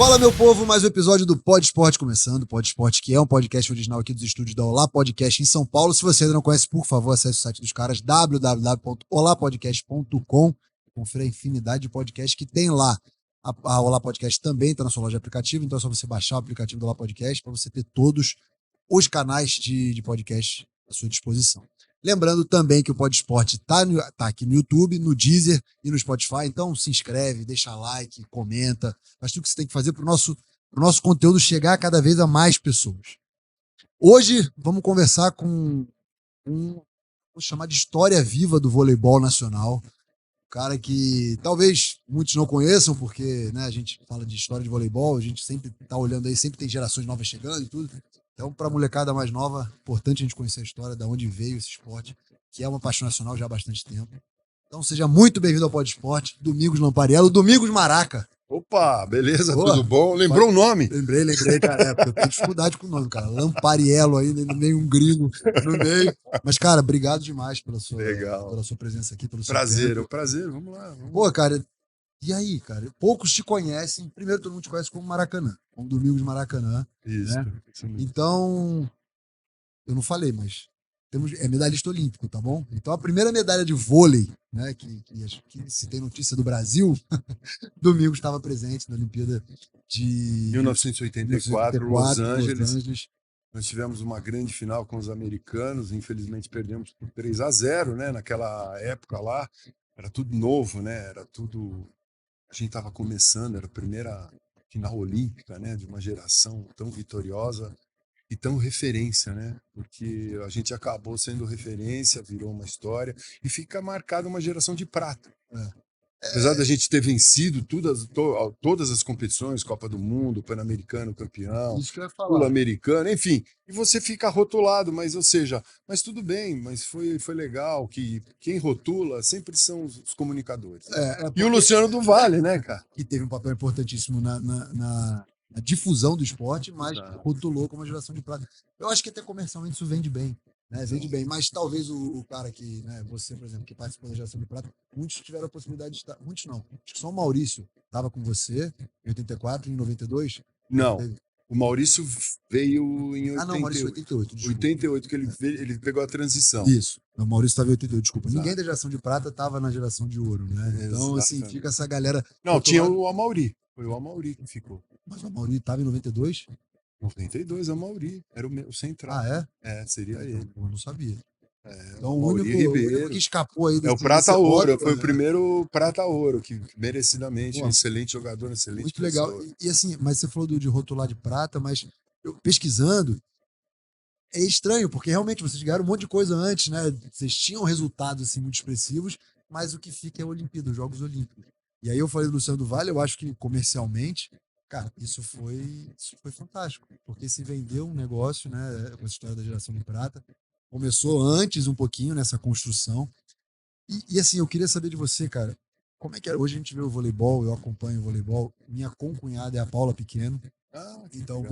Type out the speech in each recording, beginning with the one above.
Fala, meu povo, mais um episódio do Pod Esporte começando. Pod Esporte, que é um podcast original aqui dos estúdios da Olá Podcast em São Paulo. Se você ainda não conhece, por favor, acesse o site dos caras, www.olapodcast.com. Confira a infinidade de podcasts que tem lá. A Olá Podcast também está na sua loja de aplicativo, então é só você baixar o aplicativo do Olá Podcast para você ter todos os canais de podcast à sua disposição. Lembrando também que o Pod Esporte tá aqui no YouTube, no Deezer e no Spotify, então se inscreve, deixa like, comenta, faz tudo que você tem que fazer para o nosso conteúdo chegar cada vez a mais pessoas. Hoje vamos conversar com vou chamar de história viva do voleibol nacional, cara que talvez muitos não conheçam, porque né, a gente fala de história de voleibol, a gente sempre está olhando aí, sempre tem gerações novas chegando e tudo. Então, para a molecada mais nova, importante a gente conhecer a história, de onde veio esse esporte, que é uma paixão nacional já há bastante tempo. Então, seja muito bem-vindo ao Pod Esporte, Domingos Lampariello, Domingos Maraca. Opa, beleza, tudo bom? Lembrou o nome? Lembrei, cara, porque eu tenho dificuldade com o nome, cara. Lampariello ainda, no meio um gringo no meio. Mas, cara, obrigado demais pela sua presença aqui, pelo seu tempo. Prazer, vamos lá. Pô, cara, e aí, cara? Poucos te conhecem. Primeiro, todo mundo te conhece como Maracanã, como Domingos Maracanã. Isso. Né? Então, eu não falei, mas é medalhista olímpico, tá bom? Então, a primeira medalha de vôlei, né, que se tem notícia do Brasil, Domingos estava presente na Olimpíada de 1984, Los Angeles. Nós tivemos uma grande final com os americanos, infelizmente perdemos por 3-0, né? Naquela época lá, era tudo novo, né? Era tudo... A gente estava começando, era a primeira final olímpica, né? De uma geração tão vitoriosa e tão referência, né? Porque a gente acabou sendo referência, virou uma história e fica marcada uma geração de prata. Apesar da gente ter vencido todas as competições, Copa do Mundo, Pan-Americano, campeão, Sul-Americano, enfim, e você fica rotulado, mas tudo bem, mas foi legal, que quem rotula sempre são os comunicadores. E o Luciano do Vale, né, cara? Que teve um papel importantíssimo na difusão do esporte, mas rotulou como uma geração de prata. Eu acho que até comercialmente isso vende bem. Né, vende bem, mas talvez o cara que, né, você, por exemplo, que participou da geração de prata, muitos tiveram a possibilidade de estar, muitos não, acho que só o Maurício estava com você em 84 e em 92. Não, o Maurício veio em 88. Ah, não, o Maurício 88, desculpa. 88 que ele pegou a transição. Isso, o Maurício estava em 88, desculpa. Exato. Ninguém da geração de prata estava na geração de ouro, né? Então, assim, fica essa galera... Não, tinha o Amauri, foi o Amauri que ficou. Mas o Amauri estava em 92? 92, é o Mauri, era o central. Ah, é? Seria ele. Eu não sabia. Então o único que escapou aí... É o prata-ouro, foi o primeiro prata-ouro, que merecidamente, um excelente jogador, excelente muito legal. E assim, mas você falou de rotular de prata, mas eu, pesquisando, é estranho, porque realmente vocês ganharam um monte de coisa antes, né? Vocês tinham resultados assim, muito expressivos, mas o que fica é a Olimpíada, os Jogos Olímpicos. E aí eu falei do Luciano do Vale, eu acho que comercialmente... Cara, isso foi fantástico, porque se vendeu um negócio, né, com a história da geração de prata, começou antes um pouquinho nessa construção, e assim, eu queria saber de você, cara, como é que é? Hoje a gente vê o voleibol, eu acompanho o voleibol, minha concunhada é a Paula Pequeno, então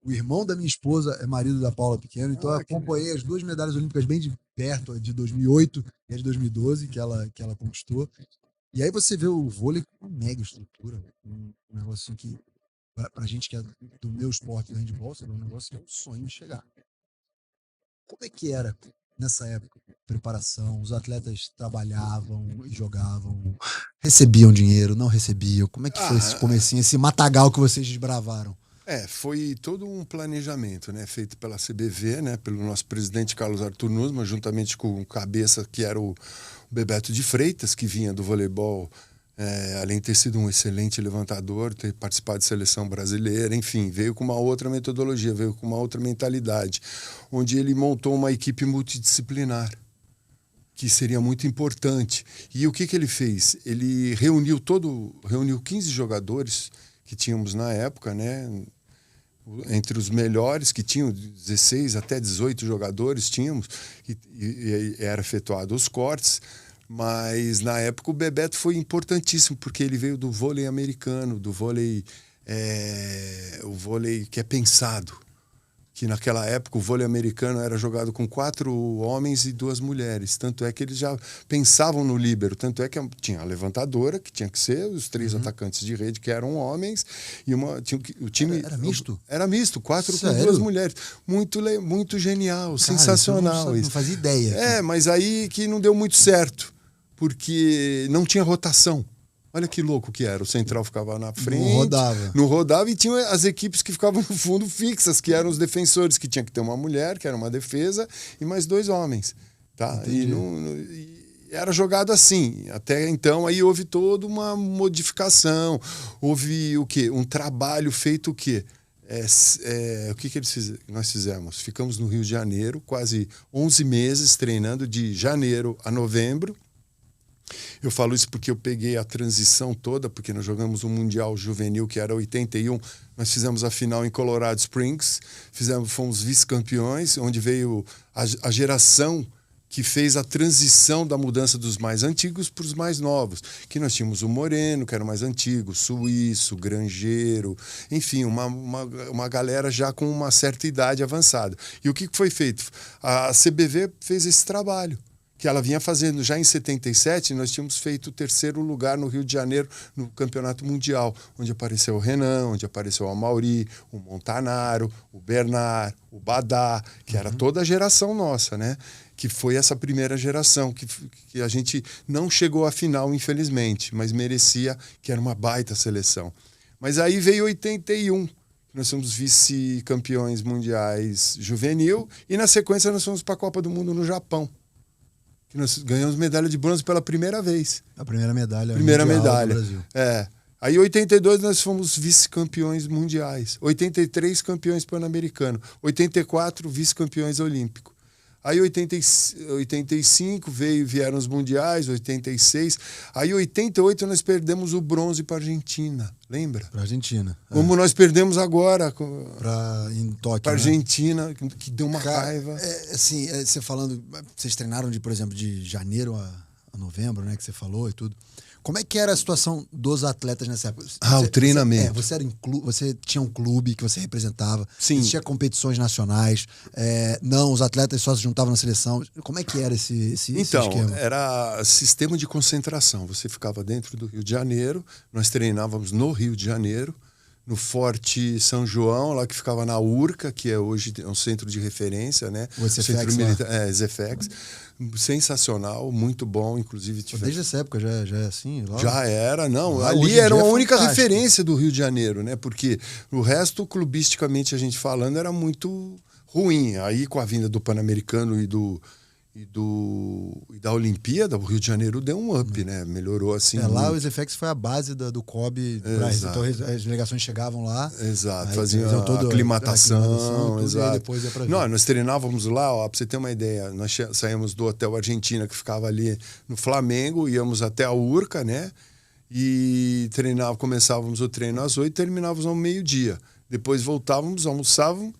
o irmão da minha esposa é marido da Paula Pequeno, então eu acompanhei as duas medalhas olímpicas bem de perto, a de 2008 e a de 2012, que ela conquistou. E aí você vê o vôlei com uma mega estrutura, um negócio assim que, pra gente que é do meu esporte, do handball, é um negócio que é um sonho de chegar. Como é que era nessa época? Preparação, os atletas trabalhavam e jogavam, recebiam dinheiro, não recebiam? Como é que foi esse comecinho, esse matagal que vocês desbravaram? Foi todo um planejamento, né, feito pela CBV, né, pelo nosso presidente Carlos Arthur Nussmann, juntamente com o cabeça que era o Bebeto de Freitas, que vinha do voleibol, além de ter sido um excelente levantador, ter participado de seleção brasileira, enfim, veio com uma outra metodologia, veio com uma outra mentalidade, onde ele montou uma equipe multidisciplinar, que seria muito importante. E o que ele fez? Ele reuniu 15 jogadores que tínhamos na época, né, entre os melhores, que tinham 16 até 18 jogadores, tínhamos, e era efetuado os cortes, mas na época o Bebeto foi importantíssimo, porque ele veio do vôlei americano, do vôlei, o vôlei que é pensado, que naquela época o vôlei americano era jogado com 4 homens e 2 mulheres. Tanto é que eles já pensavam no líbero. Tanto é que tinha a levantadora, que tinha que ser os 3 atacantes de rede, que eram homens, e o time... Era misto? Era misto, 4 Sério? com 2 mulheres. Muito genial, cara, sensacional. Não fazia ideia. Mas aí que não deu muito certo, porque não tinha rotação. Olha que louco que era. O central ficava na frente. Não rodava e tinha as equipes que ficavam no fundo fixas, que eram os defensores, que tinha que ter uma mulher, que era uma defesa, e mais 2 homens. Tá? E era jogado assim. Até então aí houve toda uma modificação. Houve o quê? Um trabalho feito o quê? O que nós fizemos? Ficamos no Rio de Janeiro, quase 11 meses treinando, de janeiro a novembro. Eu falo isso porque eu peguei a transição toda, porque nós jogamos um Mundial Juvenil, que era 81, nós fizemos a final em Colorado Springs, fomos vice-campeões, onde veio a geração que fez a transição da mudança dos mais antigos para os mais novos, que nós tínhamos o Moreno, que era o mais antigo, Suíço, Grangeiro, enfim, uma galera já com uma certa idade avançada. E o que foi feito? A CBV fez esse trabalho, que ela vinha fazendo já em 77, nós tínhamos feito o 3º lugar no Rio de Janeiro no Campeonato Mundial, onde apareceu o Renan, onde apareceu o Amauri, o Montanaro, o Bernard, o Badá, que era toda a geração nossa, né? Que foi essa primeira geração, que a gente não chegou à final, infelizmente, mas merecia, que era uma baita seleção. Mas aí veio 81, nós fomos vice-campeões mundiais juvenil, e na sequência nós fomos para a Copa do Mundo no Japão, que nós ganhamos medalha de bronze pela primeira vez. A primeira medalha. Primeira medalha. Do Brasil. Aí, em 82, nós fomos vice-campeões mundiais. 83, campeões pan-americano. 84, vice-campeões olímpicos. Aí, 85, vieram os mundiais, 86. Aí, 88, nós perdemos o bronze para a Argentina. Lembra? Para a Argentina. Como nós perdemos agora em Tóquio. Para a Argentina, que deu uma raiva. Você falando, vocês treinaram, por exemplo, de janeiro a novembro, né? Que você falou e tudo. Como é que era a situação dos atletas nessa época? O treinamento. Você tinha um clube que você representava. Sim. Existia competições nacionais. Não, os atletas só se juntavam na seleção. Como é que era esse esquema? Era sistema de concentração. Você ficava dentro do Rio de Janeiro, nós treinávamos no Rio de Janeiro, no Forte São João, lá que ficava na Urca, que hoje é um centro de referência, né? O SFX, SFX. Sensacional, muito bom, inclusive. Desde essa época já é assim? Lá? Já era, não. Ali era a única referência do Rio de Janeiro, né? Porque o resto, clubisticamente, a gente falando, era muito ruim. Aí, com a vinda do Pan-Americano e da Olimpíada, o Rio de Janeiro deu um up, né? Melhorou assim. Lá o SFX foi a base do COB. Então as delegações chegavam lá. Exato, faziam toda a aclimatação. Exato. E depois ia pra nós treinávamos lá, pra você ter uma ideia, nós saímos do Hotel Argentina, que ficava ali no Flamengo, íamos até a Urca, né? E começávamos o treino às 8, terminávamos ao meio-dia. Depois voltávamos, almoçávamos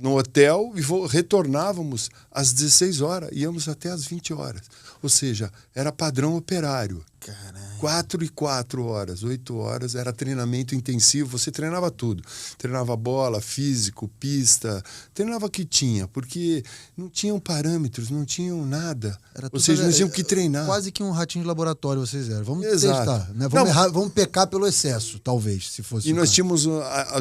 no hotel e retornávamos às 16 horas, íamos até às 20 horas. Ou seja, era padrão operário. Caralho. 4 e 4 horas, 8 horas, era treinamento intensivo, você treinava tudo. Treinava bola, físico, pista, treinava o que tinha, porque não tinham parâmetros, não tinham nada. Ou seja, não tinham que treinar. Quase que um ratinho de laboratório vocês eram. Vamos testar, né? Vamos pecar pelo excesso, talvez, se fosse. E nós tínhamos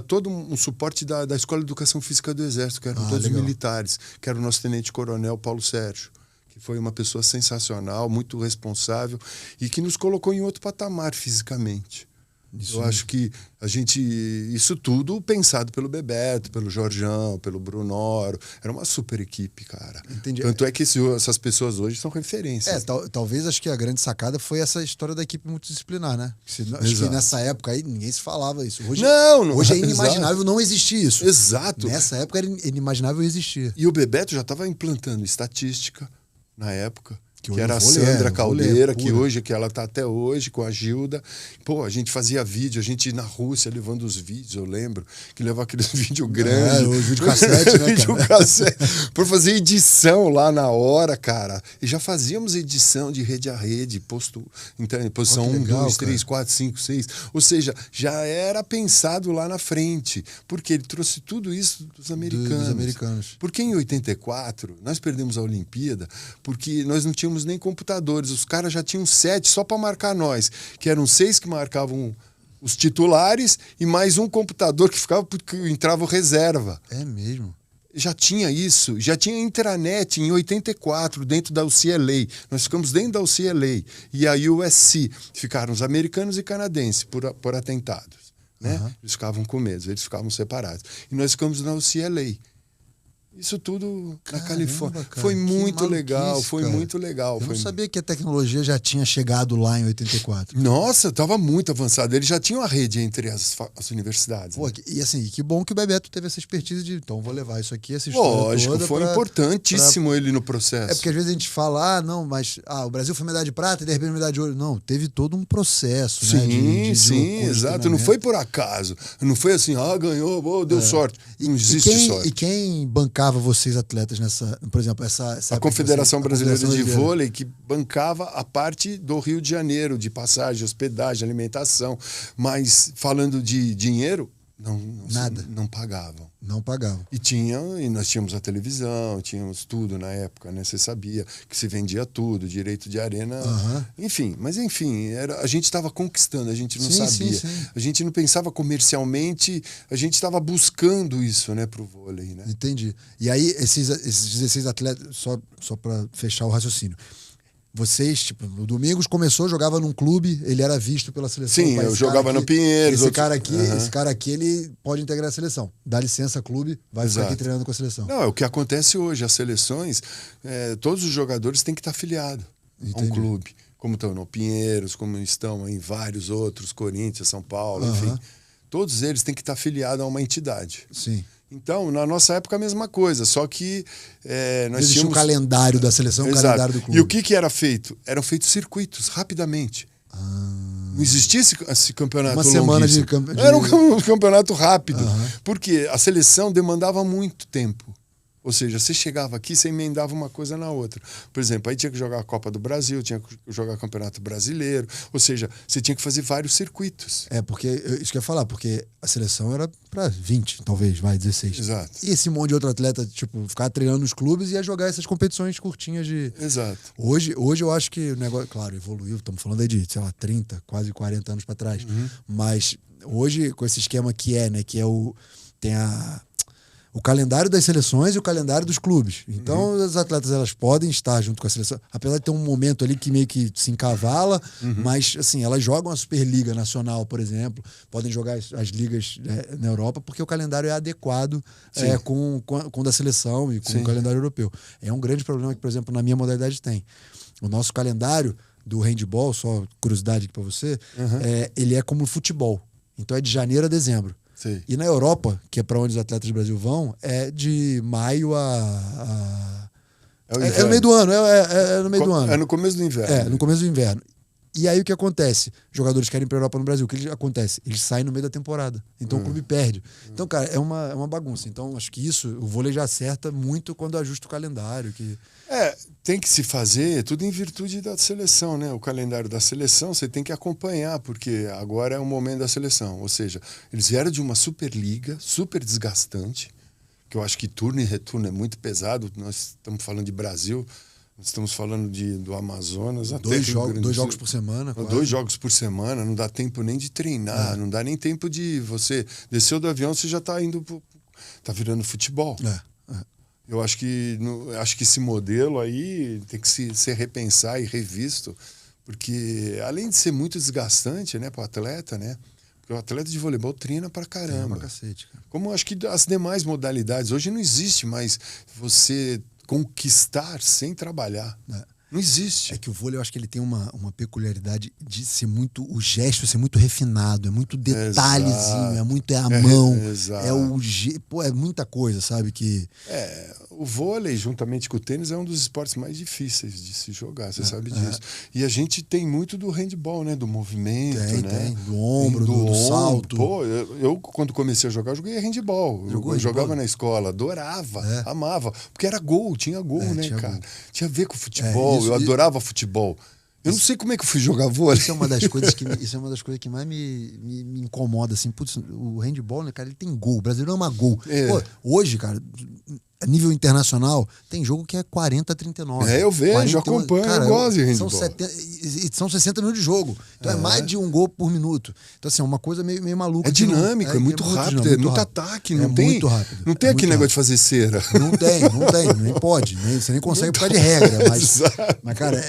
todo um suporte da Escola de Educação Física do Exército, que eram todos legal. Militares, que era o nosso tenente-coronel Paulo Sérgio. Foi uma pessoa sensacional, muito responsável e que nos colocou em outro patamar fisicamente. Eu acho que isso tudo pensado pelo Bebeto, pelo Jorjão, pelo Brunoro, era uma super equipe, cara. Entendi. Tanto é que essas pessoas hoje são referências. Talvez acho que a grande sacada foi essa história da equipe multidisciplinar, né? Acho que nessa época aí ninguém se falava isso. Hoje é inimaginável não existir isso. Exato. Nessa época era inimaginável existir. E o Bebeto já estava implantando estatística na época. que era a Sandra Caldeira, que ela tá até hoje com a Gilda. Pô, a gente fazia vídeo, a gente na Rússia levando os vídeos, eu lembro, que levava aqueles vídeos grandes. Os videocassete, né, videocassete, por fazer edição lá na hora, cara. E já fazíamos edição de rede a rede, posição 1, 2, 3, 4, 5, 6. Ou seja, já era pensado lá na frente, porque ele trouxe tudo isso dos americanos. Porque em 84, nós perdemos a Olimpíada, porque nós não tínhamos nem computadores. Os caras já tinham 7 só para marcar nós, que eram 6 que marcavam os titulares e mais um computador que ficava porque entrava o reserva. É mesmo? Já tinha isso, já tinha intranet em 84 dentro da UCLA. Nós ficamos dentro da UCLA e a USC. Ficaram os americanos e canadenses por atentados. Né? Eles ficavam com medo, eles ficavam separados. E nós ficamos na UCLA. Isso tudo na Califórnia. Cara, foi muito legal, foi muito legal. Eu não sabia que a tecnologia já tinha chegado lá em 84. Nossa, estava muito avançado. Eles já tinham a rede entre as universidades. Pô, né? E assim, que bom que o Bebeto teve essa expertise de, então vou levar isso aqui, essa história Lógico, toda foi importantíssimo ele no processo. É porque às vezes a gente fala, o Brasil foi medalha de prata e de repente medalha de ouro. Não, teve todo um processo. Sim, sim, exato. Não foi por acaso. Não foi assim, ganhou, deu sorte. Não existe sorte. E quem bancava vocês atletas nessa, por exemplo, essa a Confederação Brasileira de Vôlei, que bancava a parte do Rio de Janeiro, de passagem, hospedagem, alimentação, mas falando de dinheiro, nada. Não pagavam. Não pagavam. E nós tínhamos a televisão, tínhamos tudo na época, né? Você sabia que se vendia tudo, direito de arena, enfim. Mas enfim, a gente estava conquistando, a gente não sabia. Sim. A gente não pensava comercialmente, a gente estava buscando isso, né, pro vôlei, né? Entendi. E aí, esses 16 atletas, só para fechar o raciocínio. Vocês, tipo, no Domingos começou, jogava num clube, ele era visto pela seleção. Sim, eu jogava no Pinheiros. Esse cara aqui, ele pode integrar a seleção. Dá licença, clube, vai ficar aqui treinando com a seleção. Não, é o que acontece hoje. As seleções, todos os jogadores têm que estar afiliados a um clube. Como estão no Pinheiros, como estão em vários outros, Corinthians, São Paulo, enfim. Todos eles têm que estar afiliados a uma entidade. Sim. Então, na nossa época, a mesma coisa, só que nós existia tínhamos... o calendário da seleção, o calendário do clube. E o que era feito? Eram feitos circuitos, rapidamente. Não existia esse campeonato uma semana de... Era um campeonato rápido, porque a seleção demandava muito tempo. Ou seja, você chegava aqui, você emendava uma coisa na outra. Por exemplo, aí tinha que jogar a Copa do Brasil, tinha que jogar o Campeonato Brasileiro. Ou seja, você tinha que fazer vários circuitos. Porque isso que eu ia falar, porque a seleção era para 20, talvez, 16. Exato. E esse monte de outro atleta, tipo, ficar treinando nos clubes e ia jogar essas competições curtinhas de... Exato. Hoje eu acho que o negócio, claro, evoluiu, estamos falando aí de, sei lá, 30, quase 40 anos para trás. Mas hoje, com esse esquema né, que é tem o calendário das seleções e o calendário dos clubes. Então, as atletas, elas podem estar junto com a seleção, apesar de ter um momento ali que meio que se encavala, mas, assim, elas jogam a Superliga Nacional, por exemplo, podem jogar as ligas na Europa, porque o calendário é adequado com o da seleção e com o calendário europeu. É um grande problema que, por exemplo, na minha modalidade tem. O nosso calendário do handball, só curiosidade aqui para você, ele é como o futebol. Então, é de janeiro a dezembro. Sim. E na Europa, que é para onde os atletas do Brasil vão, é de maio é no meio do ano. É no meio do ano. É no começo do inverno. No começo do inverno. E aí o que acontece? Jogadores querem ir para a Europa no Brasil. O que acontece? Eles saem no meio da temporada. Então o clube perde. Então, cara, é uma bagunça. Então, acho que o vôlei já acerta muito quando ajusta o calendário. Tem que se fazer tudo em virtude da seleção, né? O calendário da seleção você tem que acompanhar, porque agora é o momento da seleção. Ou seja, eles vieram de uma Superliga, super desgastante, que eu acho que turno e retorno é muito pesado. Nós estamos falando de Brasil, nós estamos falando do Amazonas. Dois jogos por semana. Quase. 2 jogos por semana, não dá tempo nem de treinar, não dá nem tempo de você... Desceu do avião, você já está indo... Está virando futebol. Eu acho que esse modelo aí tem que se repensar e revisto, porque além de ser muito desgastante, né, para o atleta, né? Porque o atleta de voleibol treina pra caramba. Pra cacete, cara. Como acho que as demais modalidades, hoje não existe mais você conquistar sem trabalhar. Não existe. É que o vôlei, eu acho que ele tem uma peculiaridade de ser muito... O gesto ser muito refinado, é muito detalhezinho, é muito a mão, pô, é muita coisa, sabe? Que... O vôlei, juntamente com o tênis, é um dos esportes mais difíceis de se jogar, você sabe disso. E a gente tem muito do handball, né? Do movimento, né? Tem, do ombro, do salto. Pô, eu, quando comecei a jogar, eu joguei handball. Eu jogava na escola, adorava, amava. Porque era gol, tinha gol, né, cara? Tinha a ver com futebol, eu adorava futebol. Eu não sei como é que eu fui jogar vôlei. Isso é uma das coisas que mais me incomoda, assim. Putz, o handball, né, cara, ele tem gol. O brasileiro ama gol. Pô, hoje, cara, a nível internacional, tem jogo que é 40-39. Eu vejo, acompanho, cara, eu gosto de handball. São 60 minutos de jogo. Então é mais de um gol por minuto. Então, assim, é uma coisa meio maluca. É dinâmico, é muito rápido, é muito ataque. Não tem, muito rápido. Não tem aquele negócio de fazer cera. Não tem, nem pode. Você nem consegue por causa de regra. Mas cara,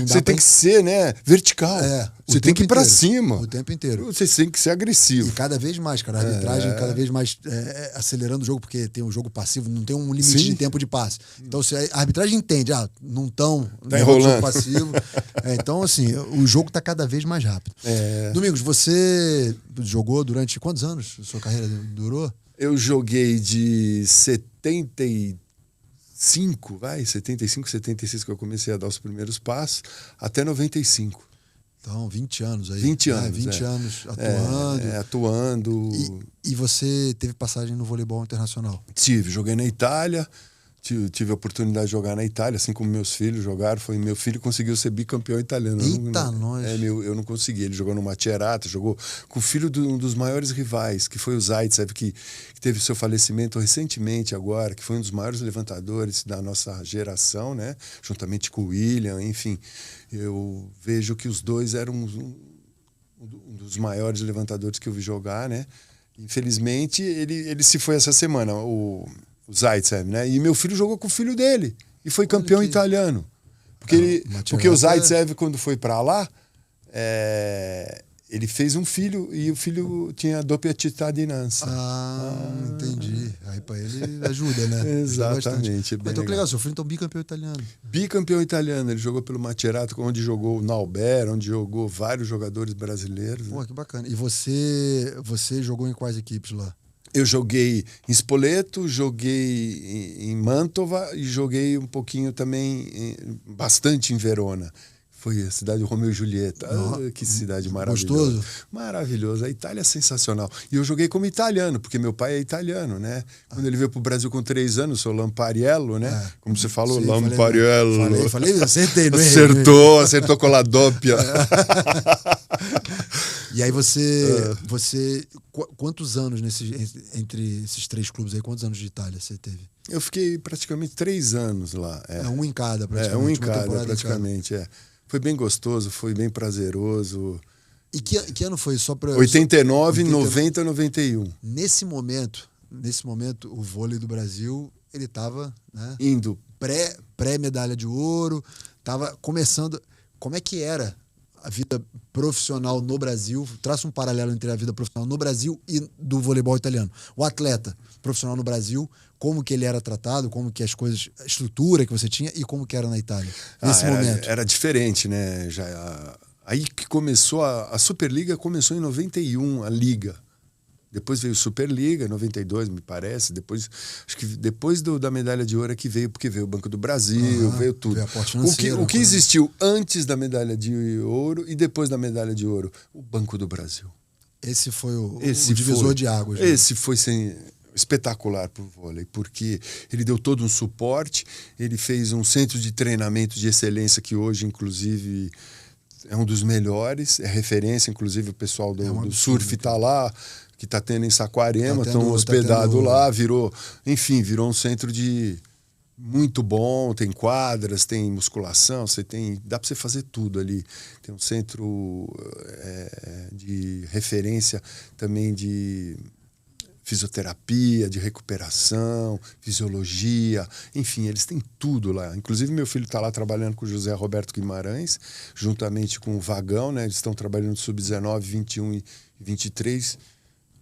você tem que ser, né, vertical. Você tem que ir pra cima. O tempo inteiro. Você tem que ser agressivo. E cada vez mais, cara. A arbitragem cada vez mais acelerando o jogo, porque tem um jogo passivo, não tem um limite de tempo de passe. Então, se a arbitragem entende, não estão enrolando. Passivo. Então, assim, o jogo tá cada vez mais rápido. Domingos, você jogou durante quantos anos a sua carreira durou? Eu joguei de 75, 76 que eu comecei a dar os primeiros passos, até 95. Então, 20 anos aí. 20 anos. 20 anos atuando. Atuando. E você teve passagem no voleibol internacional? Joguei na Itália. Tive a oportunidade de jogar na Itália, assim como meus filhos jogaram. Meu filho conseguiu ser bicampeão italiano. Eita, nós! Eu não consegui. Ele jogou no Macerata, jogou com o filho de um dos maiores rivais, que foi o Zaitsev, que teve seu falecimento recentemente agora, que foi um dos maiores levantadores da nossa geração, né? Juntamente com o William, enfim. Eu vejo que os dois eram um dos maiores levantadores que eu vi jogar, né? Infelizmente, ele se foi essa semana, o Zaitsev, né? E meu filho jogou com o filho dele e foi campeão italiano. Porque o Zaitsev, quando foi para lá, ele fez um filho e o filho tinha doppia cittadinanza. Entendi. Aí para ele ajuda, né? Exatamente. Então que legal, seu filho então bicampeão italiano. Bicampeão italiano, ele jogou pelo Macerata, onde jogou o Nauber, onde jogou vários jogadores brasileiros. Pô, que bacana. E você jogou em quais equipes lá? Eu joguei em Spoleto, joguei em Mantova e joguei um pouquinho também, bastante em Verona. Foi a cidade de Romeu e Julieta. Que cidade maravilhosa. Gostoso? Maravilhoso. A Itália é sensacional. E eu joguei como italiano, porque meu pai é italiano, né? Quando ele veio para o Brasil com 3 anos, sou Lampariello, né? Como você falou, sim, Lampariello. Falei, acertei, não é? Acertou com a doppia. E aí você quantos anos entre esses 3 clubes aí, quantos anos de Itália você teve? Eu fiquei praticamente 3 anos lá. Um em cada, praticamente. Um em cada, praticamente, Foi bem gostoso, foi bem prazeroso. E que ano foi? Só para 89, 90, 91. Nesse momento, o vôlei do Brasil, ele estava, né, indo pré-medalha de ouro, estava começando. Como é que era a vida profissional no Brasil? Traça um paralelo entre a vida profissional no Brasil e do voleibol italiano. O atleta profissional no Brasil, como que ele era tratado, como que as coisas, a estrutura que você tinha e como que era na Itália nesse momento. Era diferente, né? Aí que começou a Superliga, começou em 91, a Liga. Depois veio Superliga, 92, me parece. Acho que depois da medalha de ouro é que veio, porque veio o Banco do Brasil, veio tudo. Veio o que existiu antes da medalha de ouro e depois da medalha de ouro? O Banco do Brasil. Esse foi o divisor de águas. Né? Esse foi espetacular para o vôlei, porque ele deu todo um suporte, ele fez um centro de treinamento de excelência que hoje, inclusive, é um dos melhores, é referência, inclusive o pessoal do surf está lá, que está tendo em Saquarema, estão hospedados lá, virou um centro de muito bom, tem quadras, tem musculação, dá para você fazer tudo ali. Tem um centro de referência também de fisioterapia, de recuperação, fisiologia, enfim, eles têm tudo lá. Inclusive, meu filho está lá trabalhando com o José Roberto Guimarães, juntamente com o Vagão, né? Eles estão trabalhando sub-19, 21 e 23,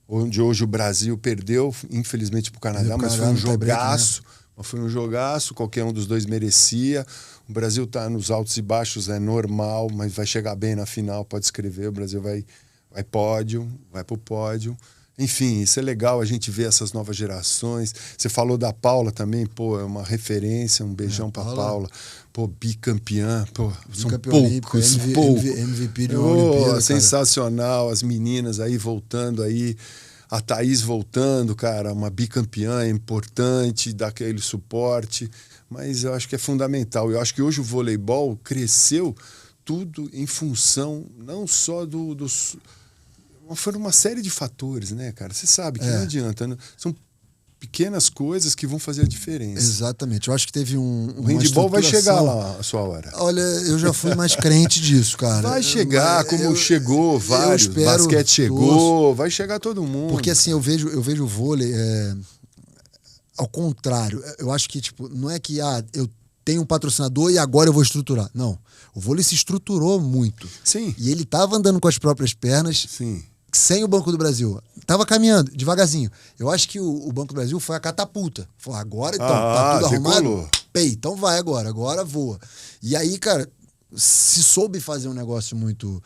onde hoje o Brasil perdeu, infelizmente, para o Canadá, mas foi um jogaço, Mas foi um jogaço, qualquer um dos dois merecia. O Brasil tá nos altos e baixos, é normal, mas vai chegar bem na final, pode escrever. O Brasil vai pódio, vai pro pódio. Enfim, isso é legal, a gente vê essas novas gerações. Você falou da Paula também, pô, é uma referência, um beijão pra Paula. Pô, bicampeã, pô, são poucos. MVP de uma Olimpíada, sensacional, as meninas aí voltando aí, a Thaís voltando, cara, uma bicampeã importante, dá aquele suporte, mas eu acho que é fundamental. Eu acho que hoje o voleibol cresceu tudo em função não só dos... Foram uma série de fatores, né, cara? Você sabe que não adianta. Né? São pequenas coisas que vão fazer a diferença. Exatamente. Eu acho que teve o handball vai chegar lá a sua hora. Olha, eu já fui mais crente disso, cara. Vai chegar, chegou vários. Basquete chegou, vai chegar todo mundo. Porque assim, eu vejo o vôlei ao contrário. Eu acho que, tipo, não é que eu tenho um patrocinador e agora eu vou estruturar. Não. O vôlei se estruturou muito. Sim. E ele tava andando com as próprias pernas. Sim. Sem o Banco do Brasil. Tava caminhando, devagarzinho. Eu acho que o Banco do Brasil foi a catapulta. Falou, agora então, tá tudo arrumado? Então vai agora voa. E aí, cara, se soube fazer um negócio muito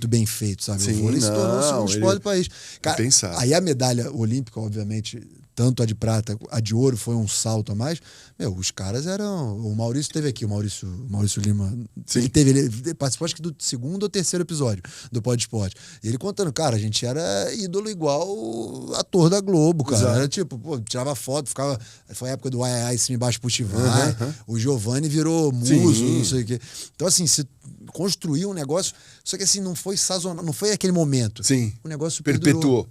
bem feito, sabe? Sim, o vôlei se tornou o segundo esporte do país. Cara, aí a medalha olímpica, obviamente, tanto a de prata, a de ouro foi um salto a mais. Os caras eram... O Maurício esteve aqui, o Maurício Lima. Ele participou, acho que do segundo ou terceiro episódio do Pod Esporte. E ele contando, cara, a gente era ídolo igual ator da Globo, cara. Exato. Era tipo, tirava foto, ficava... Foi a época do ai, cima e baixo Puxivai. O Giovanni virou muso, não sei o quê. Então, assim, se construiu um negócio... Só que, assim, não foi sazonal, não foi aquele momento. Sim. O negócio perpetuou,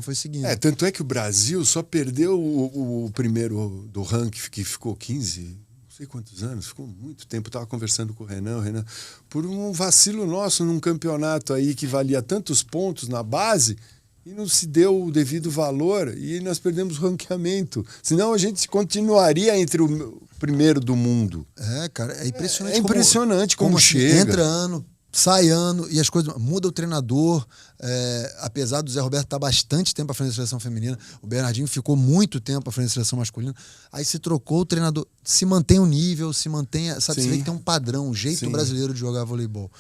foi seguindo. Tanto é que o Brasil só perdeu o primeiro do ranking, que ficou 15, não sei quantos anos, ficou muito tempo. Estava conversando com o Renan, por um vacilo nosso num campeonato aí que valia tantos pontos na base e não se deu o devido valor e nós perdemos o ranqueamento. Senão a gente continuaria entre o primeiro do mundo. Cara, é impressionante. É impressionante como chega. Entra ano, sai ano e as coisas... Muda o treinador. Apesar do Zé Roberto estar bastante tempo à frente da seleção feminina, o Bernardinho ficou muito tempo à frente da seleção masculina. Aí se trocou o treinador. Se mantém o nível, se mantém... Sabe, você vê que tem um padrão, um jeito brasileiro de jogar voleibol.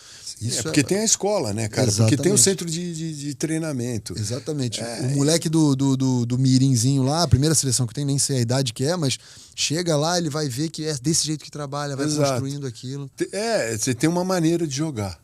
Isso porque tem a escola, né, cara? Exatamente. Porque tem o centro de treinamento. Exatamente. O moleque do Mirinzinho lá, a primeira seleção que tem, nem sei a idade que é, mas chega lá, ele vai ver que é desse jeito que trabalha, vai construindo aquilo. Você tem uma maneira de jogar.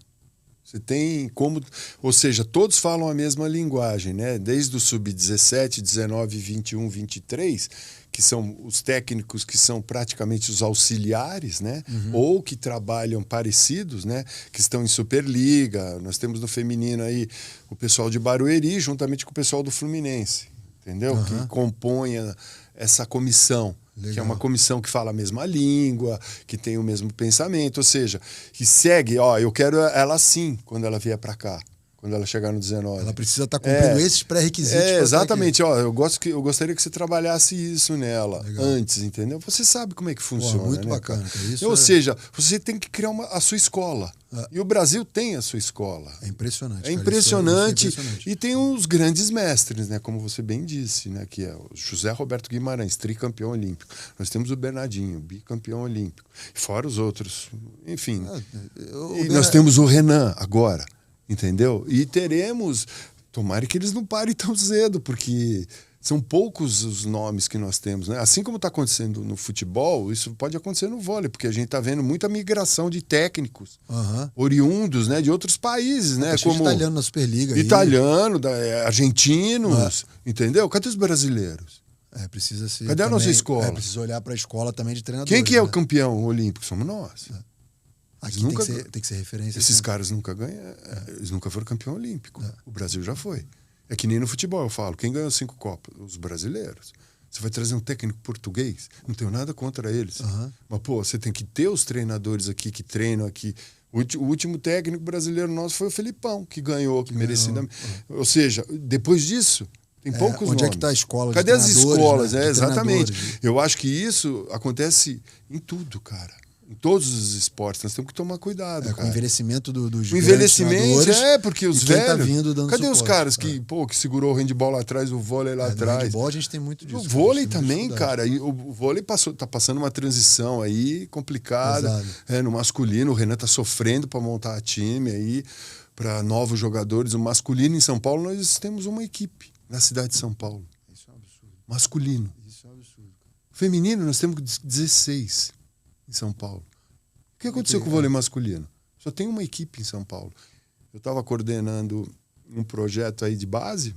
Você tem como... Ou seja, todos falam a mesma linguagem, né? Desde o sub-17, 19, 21, 23, que são os técnicos que são praticamente os auxiliares, né? Ou que trabalham parecidos, né? Que estão em Superliga. Nós temos no feminino aí o pessoal de Barueri, juntamente com o pessoal do Fluminense, entendeu? Que compõe essa comissão. Legal. Que é uma comissão que fala a mesma língua, que tem o mesmo pensamento, ou seja, que segue, eu quero ela assim quando ela vier para cá, quando ela chegar no 19. Ela precisa estar cumprindo esses pré-requisitos. Exatamente, eu gostaria que você trabalhasse isso nela. Legal. Antes, entendeu? Você sabe como é que funciona. Muito né, bacana. Ou seja, você tem que criar a sua escola. E o Brasil tem a sua escola. É impressionante. É impressionante. E tem uns grandes mestres, né? Como você bem disse, né? Que é o José Roberto Guimarães, tricampeão olímpico. Nós temos o Bernardinho, bicampeão olímpico. Fora os outros. Enfim. E nós temos o Renan agora. Entendeu? E teremos... Tomara que eles não parem tão cedo, porque... São poucos os nomes que nós temos, né? Assim como está acontecendo no futebol, isso pode acontecer no vôlei, porque a gente está vendo muita migração de técnicos oriundos, né, de outros países, né? Como italiano na Superliga. Italiano, argentinos, entendeu? Cadê os brasileiros? Precisa ser. Cadê a nossa escola? Precisa olhar para a escola também de treinadores. Quem que é o campeão olímpico? Somos nós. Aqui tem que ser referência. Esses caras nunca ganharam. Eles nunca foram campeão olímpico. O Brasil já foi. É que nem no futebol, eu falo. Quem ganhou 5 Copas? Os brasileiros. Você vai trazer um técnico português? Não tenho nada contra eles. Mas, você tem que ter os treinadores aqui que treinam aqui. O último técnico brasileiro nosso foi o Felipão, que ganhou, que merecidamente. Ou seja, depois disso, tem poucos nomes. Onde é que está a escola? Cadê as escolas? Né? Exatamente. Eu acho que isso acontece em tudo, cara. Em todos os esportes, nós temos que tomar cuidado, cara. Com o envelhecimento dos o envelhecimento, porque os velhos... Tá vindo dando cadê suporte, os caras que segurou o handball lá atrás, o vôlei lá atrás? No handball a gente tem muito disso. O vôlei também, cara. E o vôlei tá passando uma transição aí complicada. No masculino, o Renan tá sofrendo para montar time aí, para novos jogadores. O masculino em São Paulo, nós temos uma equipe na cidade de São Paulo. Isso é um absurdo. Masculino. Isso é um absurdo. Feminino, nós temos 16 em São Paulo. O que aconteceu com o vôlei masculino? Só tem uma equipe em São Paulo. Eu estava coordenando um projeto aí de base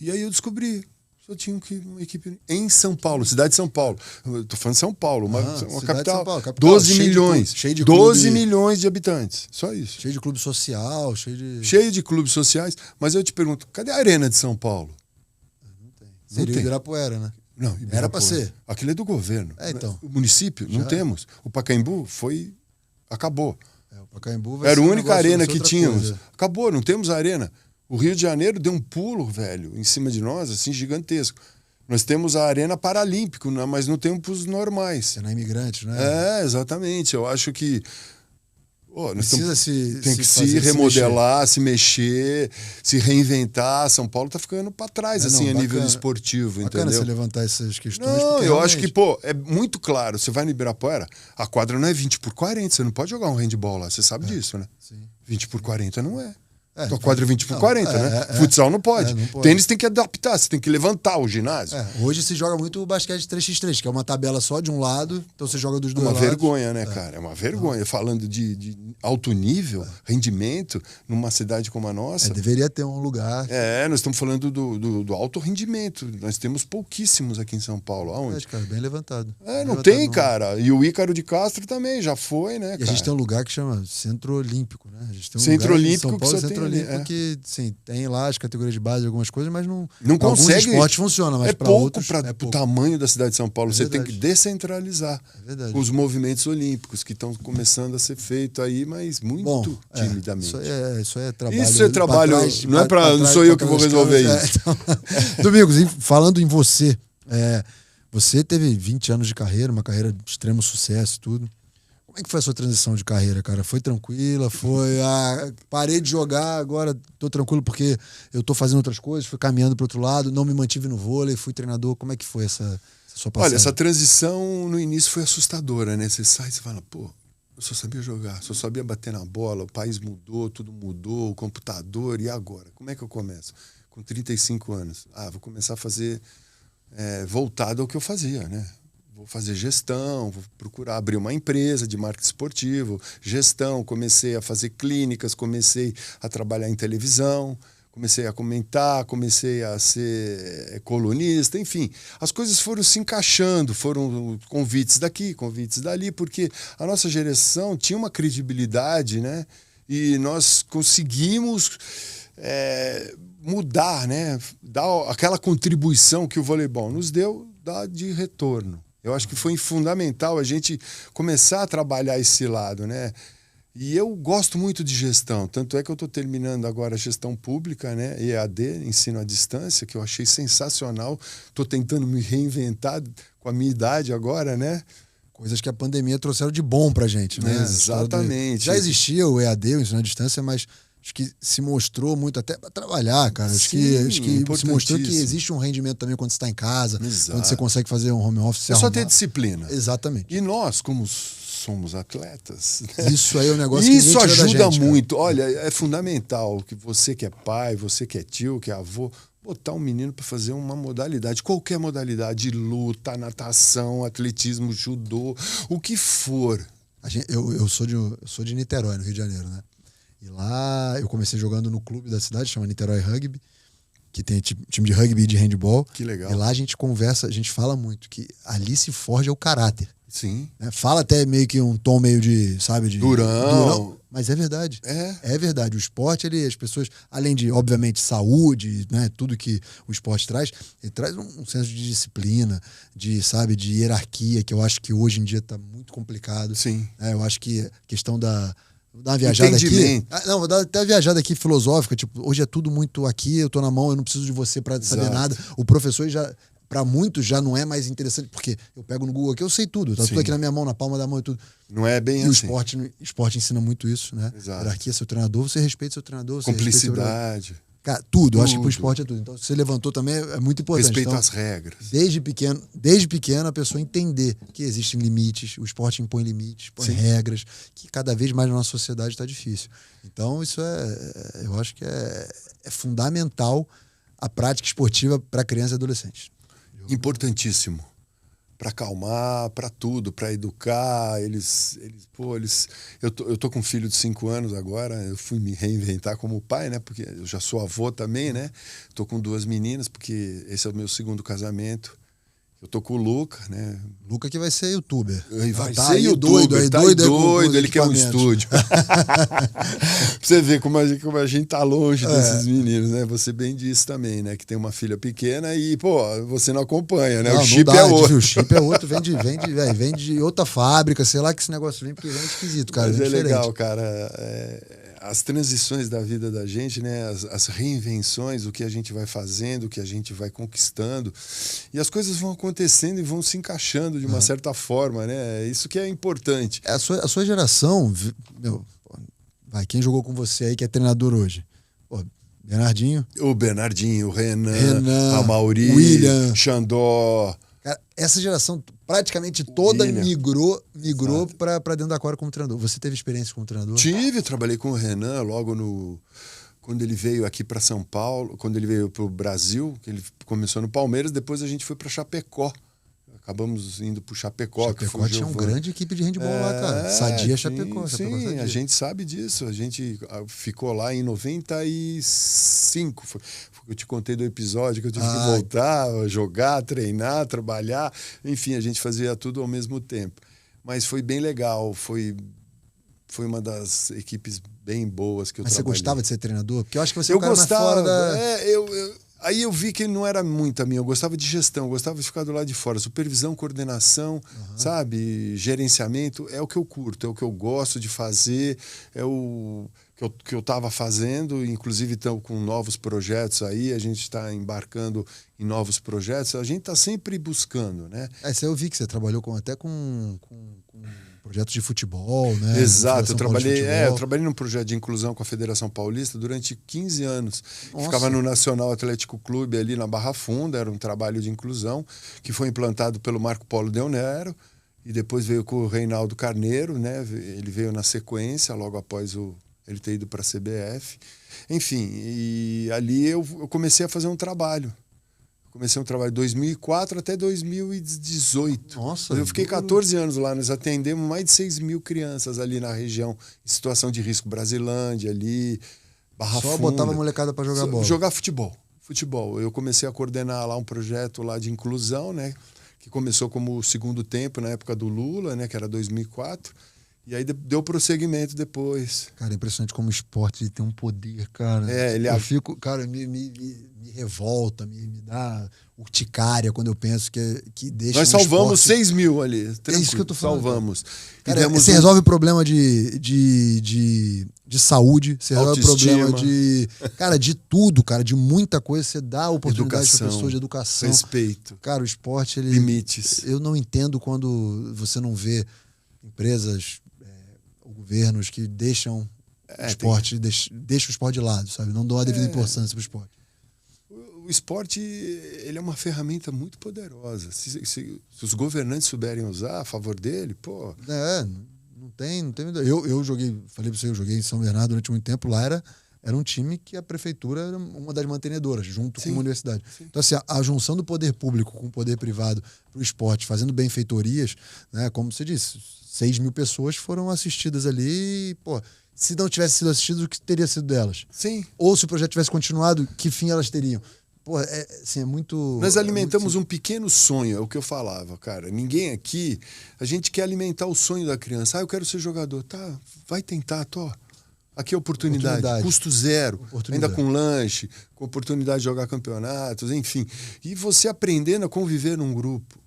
e aí eu descobri, só tinha uma equipe em São Paulo, cidade de São Paulo. Eu tô falando de São Paulo, uma capital, Paulo, capital. 12 milhões. Cheio de 12 clube, milhões de habitantes, só isso. Cheio de clube social, cheio de clubes sociais. Mas eu te pergunto, cadê a Arena de São Paulo? Não tem. Seria o Ibirapuera, né? Não, era para ser. Aquilo é do governo. Então. O município, não temos. O Pacaembu acabou. O Pacaembu vai era a ser única arena que tínhamos. Coisa. Acabou, não temos arena. O Rio de Janeiro deu um pulo, velho, em cima de nós, assim, gigantesco. Nós temos a Arena Paralímpico, né, mas não temos os normais. Você não é imigrante, né? Exatamente. Eu acho que precisa tem que se remodelar, se mexer, se reinventar. São Paulo tá ficando para trás, a nível esportivo, bacana entendeu? Você levantar essas questões. Não, eu acho que, é muito claro. Você vai no Ibirapuera, a quadra não é 20x40, você não pode jogar um handball lá, você sabe disso, né? Sim. 20x40 não é. A quadra é 20x40, né? Futsal não pode. Não pode. Tênis tem que adaptar, você tem que levantar o ginásio. Hoje se joga muito o basquete 3x3, que é uma tabela só de um lado, então você joga dos dois lados. É uma vergonha, né, cara? É uma vergonha. Falando de alto nível, rendimento, numa cidade como a nossa. Deveria ter um lugar. Nós estamos falando do alto rendimento. Nós temos pouquíssimos aqui em São Paulo. Aonde? Cara, bem levantado. Não tem, cara. E o Ícaro de Castro também já foi, né, cara? E a gente tem um lugar que chama Centro Olímpico, né? A gente tem um Centro lugar Olímpico em São Paulo, que só Centro tem Olímpico que, sim, tem lá as categorias de base, algumas coisas, mas não consegue. Alguns esportes funciona, mas para outros para o tamanho da cidade de São Paulo. Você tem que descentralizar os movimentos olímpicos que estão começando a ser feitos aí, mas muito timidamente. Isso é trabalho. Isso é trabalho. Não sou eu que vou resolver isso. Então, Domingos, falando em você, você teve 20 anos de carreira, uma carreira de extremo sucesso e tudo. Como é que foi a sua transição de carreira, cara? Foi tranquila? Foi, parei de jogar, agora tô tranquilo porque eu tô fazendo outras coisas, fui caminhando pro outro lado, não me mantive no vôlei, fui treinador. Como é que foi essa sua passagem? Olha, essa transição no início foi assustadora, né? Você sai e fala, pô, eu só sabia jogar, só sabia bater na bola, o país mudou, tudo mudou, o computador, e agora? Como é que eu começo? Com 35 anos. Vou começar a fazer voltado ao que eu fazia, né? Vou fazer gestão, vou procurar abrir uma empresa de marketing esportivo, gestão, comecei a fazer clínicas, comecei a trabalhar em televisão, comecei a comentar, comecei a ser colunista, enfim. As coisas foram se encaixando, foram convites daqui, convites dali, porque a nossa geração tinha uma credibilidade, né? E nós conseguimos mudar, né? Dar aquela contribuição que o voleibol nos deu, dar de retorno. Eu acho que foi fundamental a gente começar a trabalhar esse lado, né? E eu gosto muito de gestão, tanto é que eu estou terminando agora a gestão pública, né? EAD, ensino à distância, que eu achei sensacional. Estou tentando me reinventar com a minha idade agora, né? Coisas que a pandemia trouxeram de bom pra gente, né? Exatamente. Já existia o EAD, o ensino à distância, mas acho que se mostrou muito até para trabalhar, cara. Acho que se mostrou que existe um rendimento também quando você está em casa, quando você consegue fazer um home office. É só ter disciplina. Exatamente. E nós, como somos atletas... Isso aí é um negócio isso que ajuda gente, muito. Cara. Olha, é fundamental que você que é pai, você que é tio, que é avô, botar um menino para fazer uma modalidade, qualquer modalidade, luta, natação, atletismo, judô, o que for. Eu sou de Niterói, no Rio de Janeiro, né? E lá eu comecei jogando no clube da cidade, chama Niterói Rugby, que tem time de rugby e de handball. Que legal. E lá a gente conversa, a gente fala muito, que ali se forja o caráter. Sim. Né? Fala até meio que um tom meio de, sabe, de... Durão. Mas é verdade. É verdade. O esporte, as pessoas, além de, obviamente, saúde, né, tudo que o esporte traz, ele traz um senso de disciplina, de hierarquia, que eu acho que hoje em dia está muito complicado. Sim. Eu acho que a questão da... Vou dar uma viajada aqui. Vou dar até uma viajada aqui filosófica. Tipo, hoje é tudo muito aqui, eu tô na mão, eu não preciso de você para saber nada. O professor já para muitos já não é mais interessante, porque eu pego no Google aqui, eu sei tudo, tá tudo aqui na minha mão, na palma da mão e tudo. Não é bem assim. E o esporte ensina muito isso, né? Exato. Hierarquia, seu treinador, você respeita seu treinador. Cumplicidade. Cara, tudo. Eu acho que pro esporte é tudo. Então, você levantou também, é muito importante. Respeito então, às regras. Desde pequeno, a pessoa entender que existem limites, o esporte impõe limites, impõe regras, que cada vez mais na nossa sociedade está difícil. Então, isso eu acho que é fundamental a prática esportiva para crianças e adolescentes. Importantíssimo. Para acalmar, para tudo, para educar. Eu tô com um filho de 5 anos agora, eu fui me reinventar como pai, né? Porque eu já sou avô também, né? Tô com 2 meninas, porque esse é o meu 2º casamento. Eu tô com o Luca, né? Luca que vai ser youtuber. Vai ser youtuber, doido, ele quer um estúdio. Pra você ver como a gente tá longe desses meninos, né? Você bem disse também, né? Que tem uma filha pequena e, você não acompanha, né? Não, o chip é outro. O chip é outro, vem de outra fábrica, sei lá que esse negócio vem, porque vem esquisito, cara. Mas é legal, cara. As transições da vida da gente, né? As reinvenções, o que a gente vai fazendo, o que a gente vai conquistando. E as coisas vão acontecendo e vão se encaixando de uma certa forma, né? Isso que é importante. A sua geração, quem jogou com você aí que é treinador hoje? Bernardinho. O Bernardinho, o Renan, a Mauri, William, Xandó. Cara, essa geração praticamente toda migrou para dentro da quadra como treinador. Você teve experiência como treinador? Trabalhei com o Renan logo quando ele veio aqui para São Paulo, quando ele veio para o Brasil, que ele começou no Palmeiras, depois a gente foi para Chapecó. Acabamos indo pro Chapecó. Chapecó tinha uma grande equipe de handball lá, cara. Sadia Chapecó. Sim, Sadia. A gente sabe disso. A gente ficou lá em 95. Eu te contei do episódio que eu tive que voltar, jogar, treinar, trabalhar. Enfim, a gente fazia tudo ao mesmo tempo. Mas foi bem legal. Foi uma das equipes bem boas que eu trabalhei. Mas você gostava de ser treinador? Porque eu acho que você é um cara mais fora da... Aí eu vi que não era muito a minha. Eu gostava de gestão, eu gostava de ficar do lado de fora. Supervisão, coordenação, sabe? Gerenciamento é o que eu curto, é o que eu gosto de fazer, é o que eu estava fazendo. Inclusive, estamos com novos projetos aí, a gente está embarcando em novos projetos. A gente está sempre buscando, né? Isso eu vi que você trabalhou até com projetos de futebol, né? Exato, eu trabalhei num projeto de inclusão com a Federação Paulista durante 15 anos. Ficava no Nacional Atlético Clube ali na Barra Funda, era um trabalho de inclusão que foi implantado pelo Marco Polo Del Nero e depois veio com o Reinaldo Carneiro, né? Ele veio na sequência, logo após ele ter ido para a CBF. Enfim, e ali eu comecei a fazer um trabalho. Comecei um trabalho de 2004 até 2018. Nossa. Eu fiquei 14 anos lá. Nós atendemos mais de 6 mil crianças ali na região, em situação de risco, Brasilândia ali, Barra Funda. Só botava a molecada para jogar bola. Jogar futebol. Eu comecei a coordenar lá um projeto lá de inclusão, né? Que começou como o segundo tempo, na época do Lula, né? Que era 2004. E aí deu prosseguimento depois. Cara, é impressionante como o esporte tem um poder, cara. Eu fico, cara, me revolta, me dá urticária quando eu penso que deixa. Nós salvamos 6 mil ali. É isso que eu tô falando. Salvamos. Cara, você resolve o problema de saúde, você resolve o problema de tudo, cara, de muita coisa. Você dá oportunidade para pessoas de educação. Respeito. Cara, o esporte, limites. Eu não entendo quando você não vê empresas ou governos que deixam o esporte, deixam o esporte de lado, sabe? Não dão a devida importância para o esporte. O esporte, ele é uma ferramenta muito poderosa. Se os governantes souberem usar a favor dele, não tem. Eu joguei, falei para você, eu joguei em São Bernardo durante muito tempo. Lá era um time que a prefeitura era uma das mantenedoras, junto com a universidade. Sim. Então, assim, a junção do poder público com o poder privado para o esporte, fazendo benfeitorias, né, como você disse, 6 mil pessoas foram assistidas ali e, se não tivesse sido assistidas, o que teria sido delas? Sim. Ou se o projeto tivesse continuado, que fim elas teriam? É muito... Nós alimentamos um pequeno sonho, é o que eu falava, cara. Ninguém aqui, a gente quer alimentar o sonho da criança. Eu quero ser jogador. Tá, vai tentar, Aqui é oportunidade. Custo zero, ainda com lanche, com oportunidade de jogar campeonatos, enfim. E você aprendendo a conviver num grupo.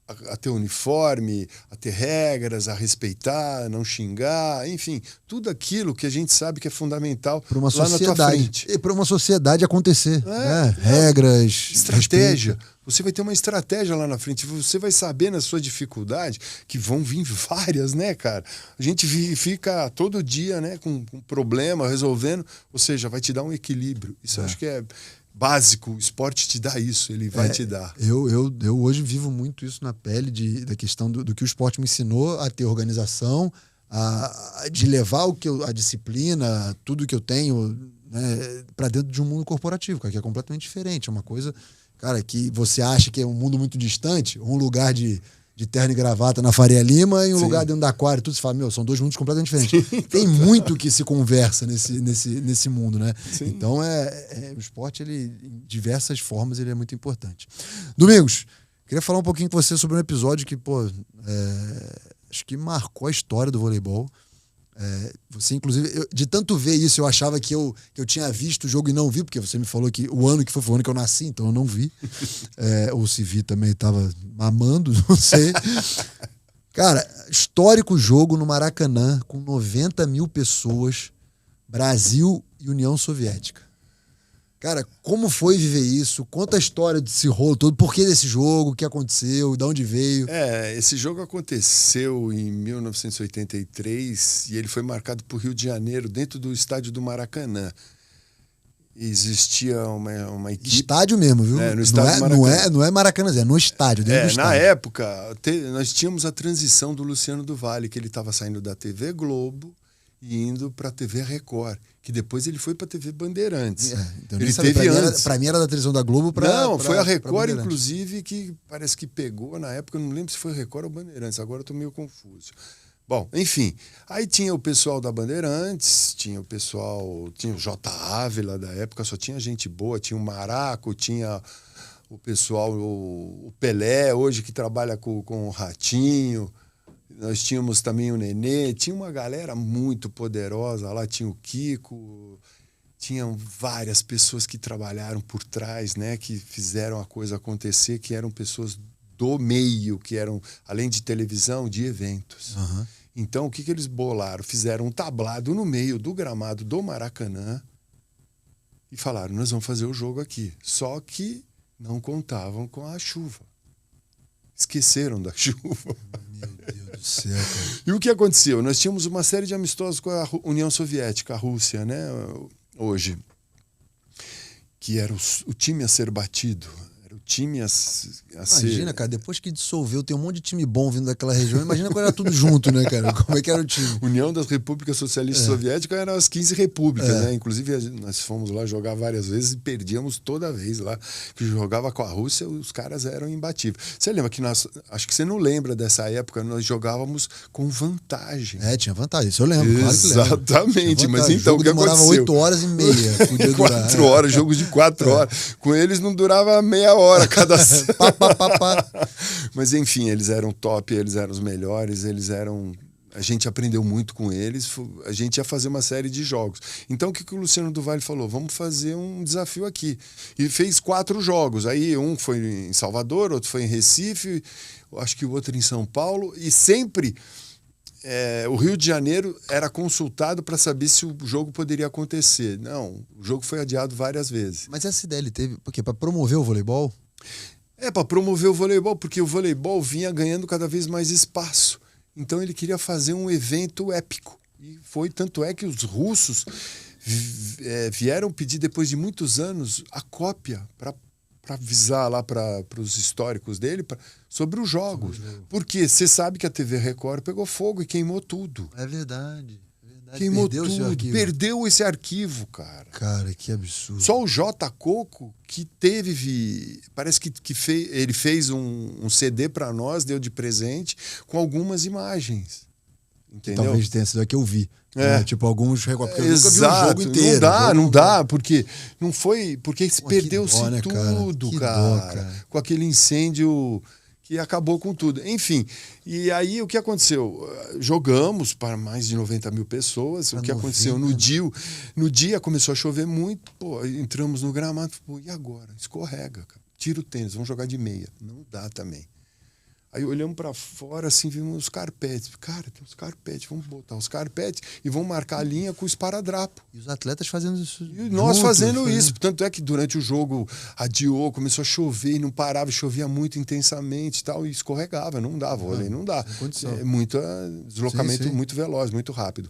a ter uniforme, a ter regras, a respeitar, a não xingar, enfim, tudo aquilo que a gente sabe que é fundamental para uma lá na tua frente. E para uma sociedade acontecer. Regras, estratégia. Respeito. Você vai ter uma estratégia lá na frente. Você vai saber na sua dificuldade, que vão vir várias, né, cara? A gente fica todo dia, né, com problema, resolvendo. Ou seja, vai te dar um equilíbrio. Isso eu acho que é básico. O esporte te dá isso. Ele vai te dar. Eu hoje vivo muito isso na pele da questão do que o esporte me ensinou a ter organização, de levar a disciplina, tudo que eu tenho, né, para dentro de um mundo corporativo, cara, que é completamente diferente. É uma coisa... Cara, que você acha que é um mundo muito distante, um lugar de terno e gravata na Faria Lima e um lugar dentro da Aquário, tudo se fala, são dois mundos completamente diferentes. Sim, tem muito que se conversa nesse mundo, né? Sim. Então, o esporte, ele, em diversas formas, ele é muito importante. Domingos, queria falar um pouquinho com você sobre um episódio que, acho que marcou a história do voleibol. Você, inclusive, de tanto ver isso, eu achava que eu tinha visto o jogo e não vi, porque você me falou que o ano que foi o ano que eu nasci, então eu não vi. Ou se vi também estava mamando, não sei. Cara, histórico jogo no Maracanã, com 90 mil pessoas, Brasil e União Soviética. Cara, como foi viver isso? Conta a história desse rolo todo, por que desse jogo, o que aconteceu, de onde veio. Esse jogo aconteceu em 1983 e ele foi marcado por Rio de Janeiro, dentro do estádio do Maracanã. Existia uma equipe... Estádio mesmo, viu? No estádio do Maracanã. Não é Maracanã, é no estádio, dentro do estádio. Na época, nós tínhamos a transição do Luciano do Vale, que ele estava saindo da TV Globo e indo para a TV Record, que depois ele foi para a TV Bandeirantes. Então ele teve antes. Para mim era da televisão da Globo foi a Record, inclusive, que parece que pegou na época, eu não lembro se foi Record ou Bandeirantes, agora eu estou meio confuso. Bom, enfim, aí tinha o pessoal da Bandeirantes, tinha o J. Ávila da época, só tinha gente boa, tinha o Maraco, tinha o pessoal, o Pelé, hoje que trabalha com o Ratinho. Nós tínhamos também o Nenê, tinha uma galera muito poderosa lá, tinha o Kiko, tinham várias pessoas que trabalharam por trás, né, que fizeram a coisa acontecer, que eram pessoas do meio, que eram, além de televisão, de eventos. Uhum. Então, o que eles bolaram? Fizeram um tablado no meio do gramado do Maracanã e falaram, nós vamos fazer o jogo aqui. Só que não contavam com a chuva. Esqueceram da chuva. Meu Deus do céu, cara. E o que aconteceu? Nós tínhamos uma série de amistosos com a União Soviética, a Rússia, né? Hoje. Que era o time a ser batido. Era o time a ser... Imagina, cara, depois que dissolveu, tem um monte de time bom vindo daquela região. Imagina quando era tudo junto, né, cara? Como é que era o time? União das Repúblicas Socialistas Soviéticas eram as 15 repúblicas, né? Inclusive, nós fomos lá jogar várias vezes e perdíamos toda vez lá. Que jogava com a Rússia, os caras eram imbatíveis. Você lembra que acho que você não lembra dessa época, nós jogávamos com vantagem. Tinha vantagem, isso eu lembro, claro que lembro. Exatamente, mas então o que demorava aconteceu? 8 horas e meia. Podia durar. 4 horas, jogos de 4 horas. Com eles não durava meia hora cada Mas enfim, eles eram top, eles eram os melhores, a gente aprendeu muito com eles, a gente ia fazer uma série de jogos. Então o que o Luciano do Vale falou? Vamos fazer um desafio aqui. E fez 4 jogos. Aí um foi em Salvador, outro foi em Recife, acho que o outro em São Paulo, e sempre o Rio de Janeiro era consultado para saber se o jogo poderia acontecer. Não, o jogo foi adiado várias vezes. Mas essa ideia ele teve, porque para promover o voleibol? Para promover o voleibol, porque o voleibol vinha ganhando cada vez mais espaço. Então ele queria fazer um evento épico. E foi, tanto é que os russos vieram pedir, depois de muitos anos, a cópia para avisar lá para os históricos dele sobre os jogos. Porque você sabe que a TV Record pegou fogo e queimou tudo. É verdade. Queimou tudo, perdeu esse arquivo, cara. Cara, que absurdo. Só o J. Coco que teve, parece que ele fez um CD para nós, deu de presente, com algumas imagens. Entendeu? Talvez tenha sido a que eu vi. Tipo, alguns recortes. Porque eu nunca vi o jogo inteiro. Não dá, porque não foi. Porque perdeu-se né, tudo, cara. Com aquele incêndio que acabou com tudo. Enfim, e aí o que aconteceu? Jogamos para mais de 90 mil pessoas. O que aconteceu no dia começou a chover muito, entramos no gramado, e agora? Escorrega, cara. Tira o tênis, vamos jogar de meia. Não dá também. Aí olhamos para fora, assim, vimos os carpetes. Cara, tem os carpetes, vamos botar os carpetes e vamos marcar a linha com o esparadrapo. E os atletas fazendo isso. E nós fazendo isso. Tanto é que durante o jogo adiou, começou a chover e não parava, chovia muito intensamente e tal, e escorregava, não dá vôlei, não dá. É muito deslocamento muito veloz, muito rápido.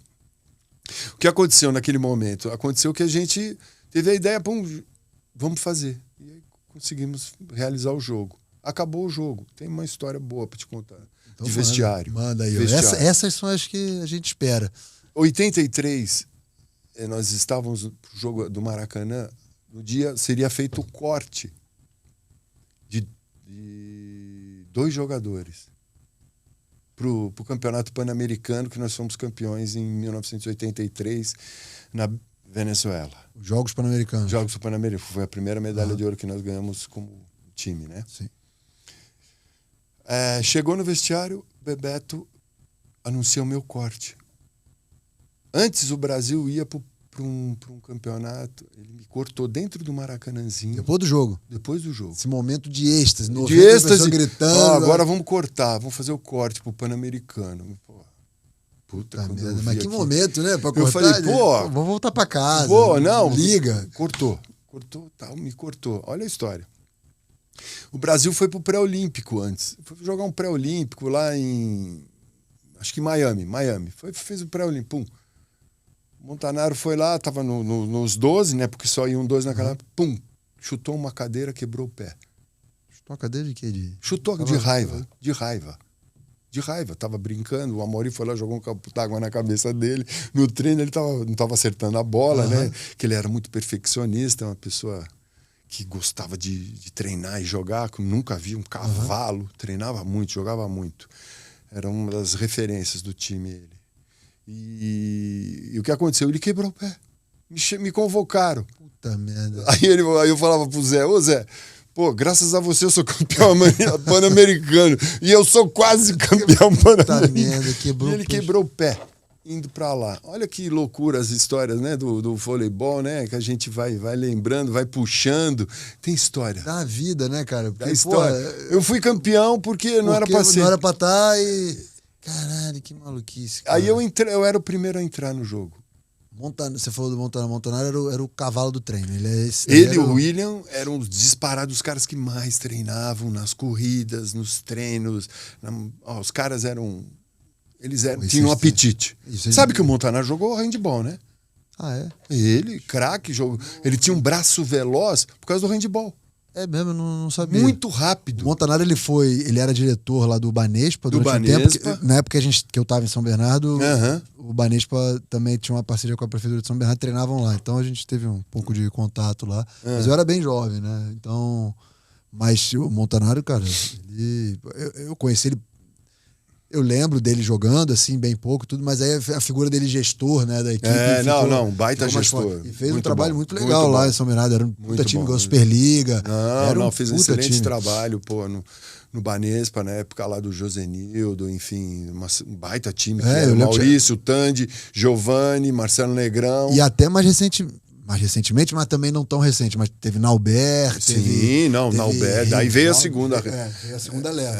O que aconteceu naquele momento? Aconteceu que a gente teve a ideia, vamos fazer. E aí conseguimos realizar o jogo. Acabou o jogo. Tem uma história boa para te contar. Então, de vestiário. Manda aí. Essas são as que a gente espera. 83, nós estávamos no jogo do Maracanã. No dia seria feito o corte de 2 jogadores para o Campeonato Pan-Americano, que nós fomos campeões em 1983 na Venezuela. Os Jogos Pan-Americanos. Jogos Pan-Americanos. Foi a primeira medalha de ouro que nós ganhamos como time, né? Sim. Chegou no vestiário, Bebeto anuncia o meu corte. Antes o Brasil ia para um campeonato, ele me cortou dentro do Maracanãzinho. Depois do jogo? Depois do jogo. Esse momento de êxtase. De êxtase. Gritando. Agora vamos cortar, vamos fazer o corte pro Pan-Americano. Puta, mas que momento, né? Pra cortar, eu falei, vamos voltar para casa. Não. Liga. Cortou, me cortou. Olha a história. O Brasil foi pro pré-olímpico antes. Foi jogar um pré-olímpico lá em... Acho que Miami. Fez o pré-olímpico. Montanaro foi lá, tava nos 12, né? Porque só iam 12 naquela época. Chutou uma cadeira, quebrou o pé. Chutou uma cadeira de quê? Chutou de raiva. De raiva. Tava brincando. O Amorim foi lá, jogou um copo d'água na cabeça dele. No treino ele não tava acertando a bola, né? Que ele era muito perfeccionista, uma pessoa... que gostava de treinar e jogar, que nunca vi um cavalo, treinava muito, jogava muito. Era uma das referências do time, ele. E o que aconteceu? Ele quebrou o pé. Me convocaram. Puta merda. Aí eu falava pro Zé, Zé, graças a você eu sou campeão pan-americano. E eu sou quase campeão pan-americano. E ele quebrou o pé. Indo para lá. Olha que loucura as histórias, né, do voleibol, né, que a gente vai lembrando, vai puxando. Tem história. Da vida, né, cara? Porque, história. Eu fui campeão porque não era para ser. Não era para estar e... Caralho, que maluquice, cara. Aí eu era o primeiro a entrar no jogo. Você falou do Montanaro, era o cavalo do treino. Ele e o William eram os disparados, os caras que mais treinavam nas corridas, nos treinos. Os caras eram... tinham um apetite. Sabe que o Montanaro jogou handball, né? Ah, é? Ele, craque, jogou. Ele tinha um braço veloz por causa do handball. É mesmo, eu não sabia. Muito rápido. O Montanaro, ele era diretor lá do Banespa durante um tempo. Na época que eu estava em São Bernardo, o Banespa também tinha uma parceria com a Prefeitura de São Bernardo, treinavam lá. Então a gente teve um pouco de contato lá. Mas eu era bem jovem, né? Então... Mas o Montanaro, cara, eu conheci ele. Eu lembro dele jogando, assim, bem pouco, tudo, mas aí a figura dele gestor, né, da equipe. Baita gestor. E fez um trabalho muito legal lá em São Bernardo. Era um puta time, ganhou Superliga. Fez um excelente trabalho, no Banespa, na época lá do Josenildo, enfim, um baita time. O Maurício, o Tandy, Giovanni, Marcelo Negrão. E até mais recentemente, mas também não tão recente, mas teve Nauber. Nauber. Daí veio a segunda. Veio a segunda leva.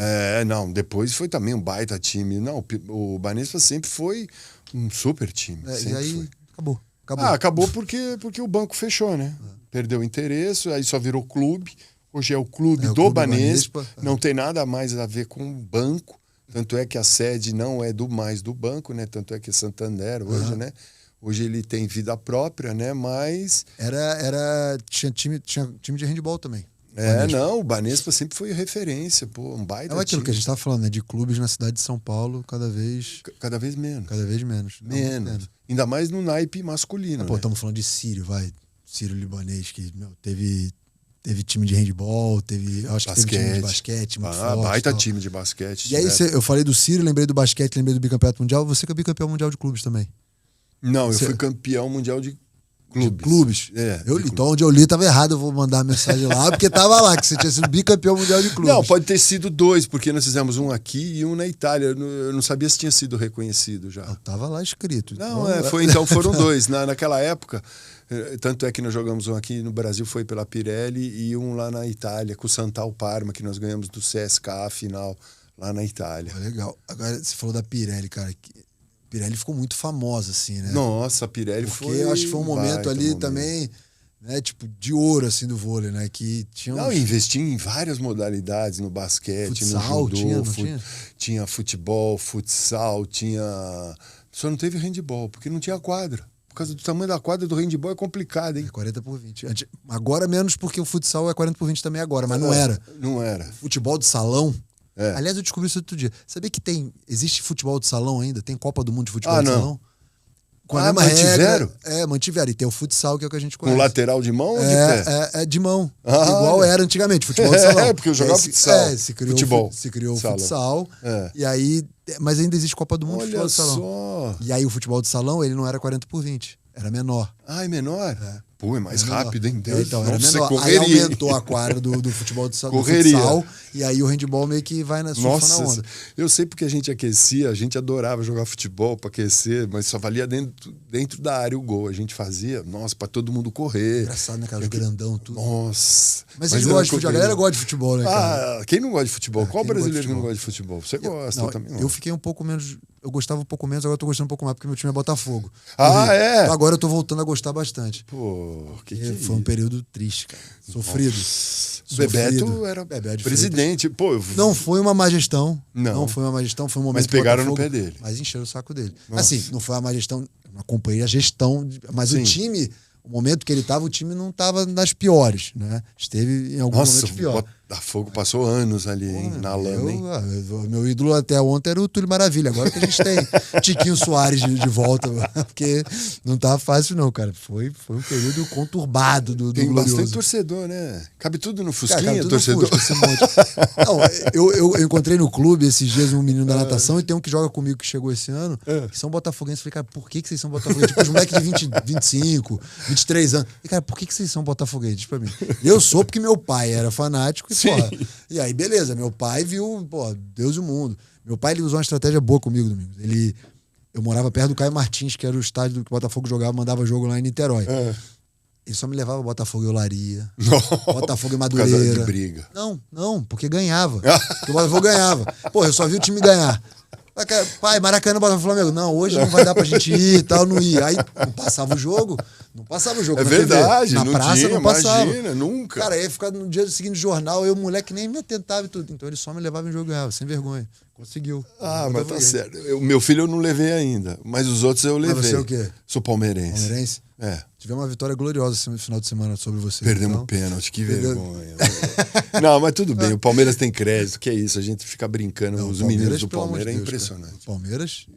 Depois foi também um baita time. Não, o Banespa sempre foi um super time. E aí, acabou. Acabou porque o banco fechou, né? Perdeu o interesse, aí só virou clube. Hoje é o clube do Banespa. Não tem nada mais a ver com o banco. Tanto é que a sede não é mais do banco, né? Tanto é que é Santander hoje, né? Hoje ele tem vida própria, né? Mas... Tinha time de handball também. O Banespa sempre foi referência, um baita time. É aquilo que a gente estava falando, né? De clubes na cidade de São Paulo, cada vez menos. Cada vez menos. Menos. Ainda mais no naipe masculino. Estamos falando de Sírio, Sírio Libanês, que teve time de handball, teve time de basquete. Muito forte, baita time de basquete. E aí eu falei do Sírio, lembrei do basquete, lembrei do bicampeonato mundial. Você que é bicampeão mundial de clubes também. Não, eu fui campeão mundial de clubes. De clubes? Então, onde eu li, estava errado. Eu vou mandar a mensagem lá, porque estava lá, que você tinha sido bicampeão mundial de clubes. Não, pode ter sido 2, porque nós fizemos um aqui e um na Itália. Eu não sabia se tinha sido reconhecido já. Estava lá escrito. Então foram 2. Naquela época, tanto é que nós jogamos um aqui no Brasil, foi pela Pirelli, e um lá na Itália, com o Santal Parma, que nós ganhamos do CSKA a final, lá na Itália. Legal. Agora, você falou da Pirelli, cara. Pirelli ficou muito famosa, assim, né? Nossa, a Pirelli Porque eu acho que foi um momento ali também, né, tipo, de ouro, assim, do vôlei, né? Que tinha investia em várias modalidades, no basquete, futsal, no judô, tinha futebol, futsal, tinha... Só não teve handball, porque não tinha quadra. Por causa do tamanho da quadra do handball é complicado, hein? É 40x20. Agora menos porque o futsal é 40x20 também agora, mas não era. Não era. Futebol de salão... Aliás, eu descobri isso outro dia. Sabia que existe futebol de salão ainda? Tem Copa do Mundo de futebol de salão? Com a mesma mantiveram? Regra. Mantiveram. E tem o futsal, que é o que a gente conhece. Com lateral de mão ou de pé? É de mão. Igual era antigamente, futebol de salão. Porque eu jogava futsal. Se criou o futsal. E aí... Mas ainda existe Copa do Mundo de futebol de salão. Olha só. E aí o futebol de salão, ele não era 40x20. Era menor. É menor? Pô, é mais rápido, hein? Então, era menor. Correria. Aí aumentou a quadra do futebol de salão. Correria. E aí o handball meio que vai surfa na onda. Eu sei porque a gente aquecia, a gente adorava jogar futebol para aquecer, mas só valia dentro da área o gol. A gente fazia, para todo mundo correr. Engraçado, né, cara? Os grandão, tudo. Nossa. Mas vocês gostam de futebol? A galera gosta de futebol, né, cara? Quem não gosta de futebol? Qual brasileiro que não gosta de futebol? Você gosta também? Não. Eu fiquei um pouco menos... Eu gostava um pouco menos, agora eu tô gostando um pouco mais, porque meu time é Botafogo. É? Então agora eu tô voltando a gostar bastante. Pô, foi um período triste, cara. Sofrido. Bebeto era presidente. Pô, não foi uma má gestão. Não foi uma má gestão, foi um momento. Mas pegaram no pé dele. Mas encheram o saco dele. Nossa. Assim, não foi uma má gestão, não acompanhei a gestão, mas o time, o momento que ele tava, o time não tava nas piores, né? Esteve em alguns momentos piores. Botafogo passou anos ali, na lama, hein? Meu ídolo até ontem era o Túlio Maravilha. Agora que a gente tem Tiquinho Soares de volta, porque não tava fácil não, cara. Foi um período conturbado do Tem glorioso. bastante torcedor, né? Cabe tudo no Fusquinha, cabe tudo torcedor. No Fusca, não, eu encontrei no clube esses dias um menino da natação e tem um que joga comigo que chegou esse ano, que são botafoguenses. Eu falei, cara, por que vocês são botafoguenses? Tipo, os moleques de 20, 25, 23 anos. E, cara, por que vocês são botafoguenses? Pra mim. Eu sou porque meu pai era fanático e, porra, e aí, beleza, meu pai viu, pô, Deus e o mundo. Meu pai, ele usou uma estratégia boa comigo, Domingos. Eu morava perto do Caio Martins, que era o estádio que o Botafogo jogava, mandava jogo lá em Niterói. Ele só me levava Botafogo e Olaria, Botafogo e Madureira. Por causa de briga. Não, porque ganhava. Porque o Botafogo ganhava. Pô, eu só vi o time ganhar. Pai, Maracanã, Botafogo, Flamengo. Não, hoje não vai dar pra gente ir e tal, não ia. Aí não passava o jogo. É verdade, na praça tinha, não passava. Imagina, nunca. Cara, aí ia ficar no dia seguinte no jornal, eu, moleque, nem me atentava e tudo. Então ele só me levava em jogo e ganhava, sem vergonha. Conseguiu. Mas tá certo. Meu filho eu não levei ainda, mas os outros eu levei. Mas você é o quê? Sou palmeirense. Palmeirense? Tivemos uma vitória gloriosa esse final de semana sobre você. Perdemos pênalti, que vergonha. Não, mas tudo bem, o Palmeiras tem crédito, que é isso, a gente fica brincando, os meninos do Palmeiras, é impressionante. O Palmeiras...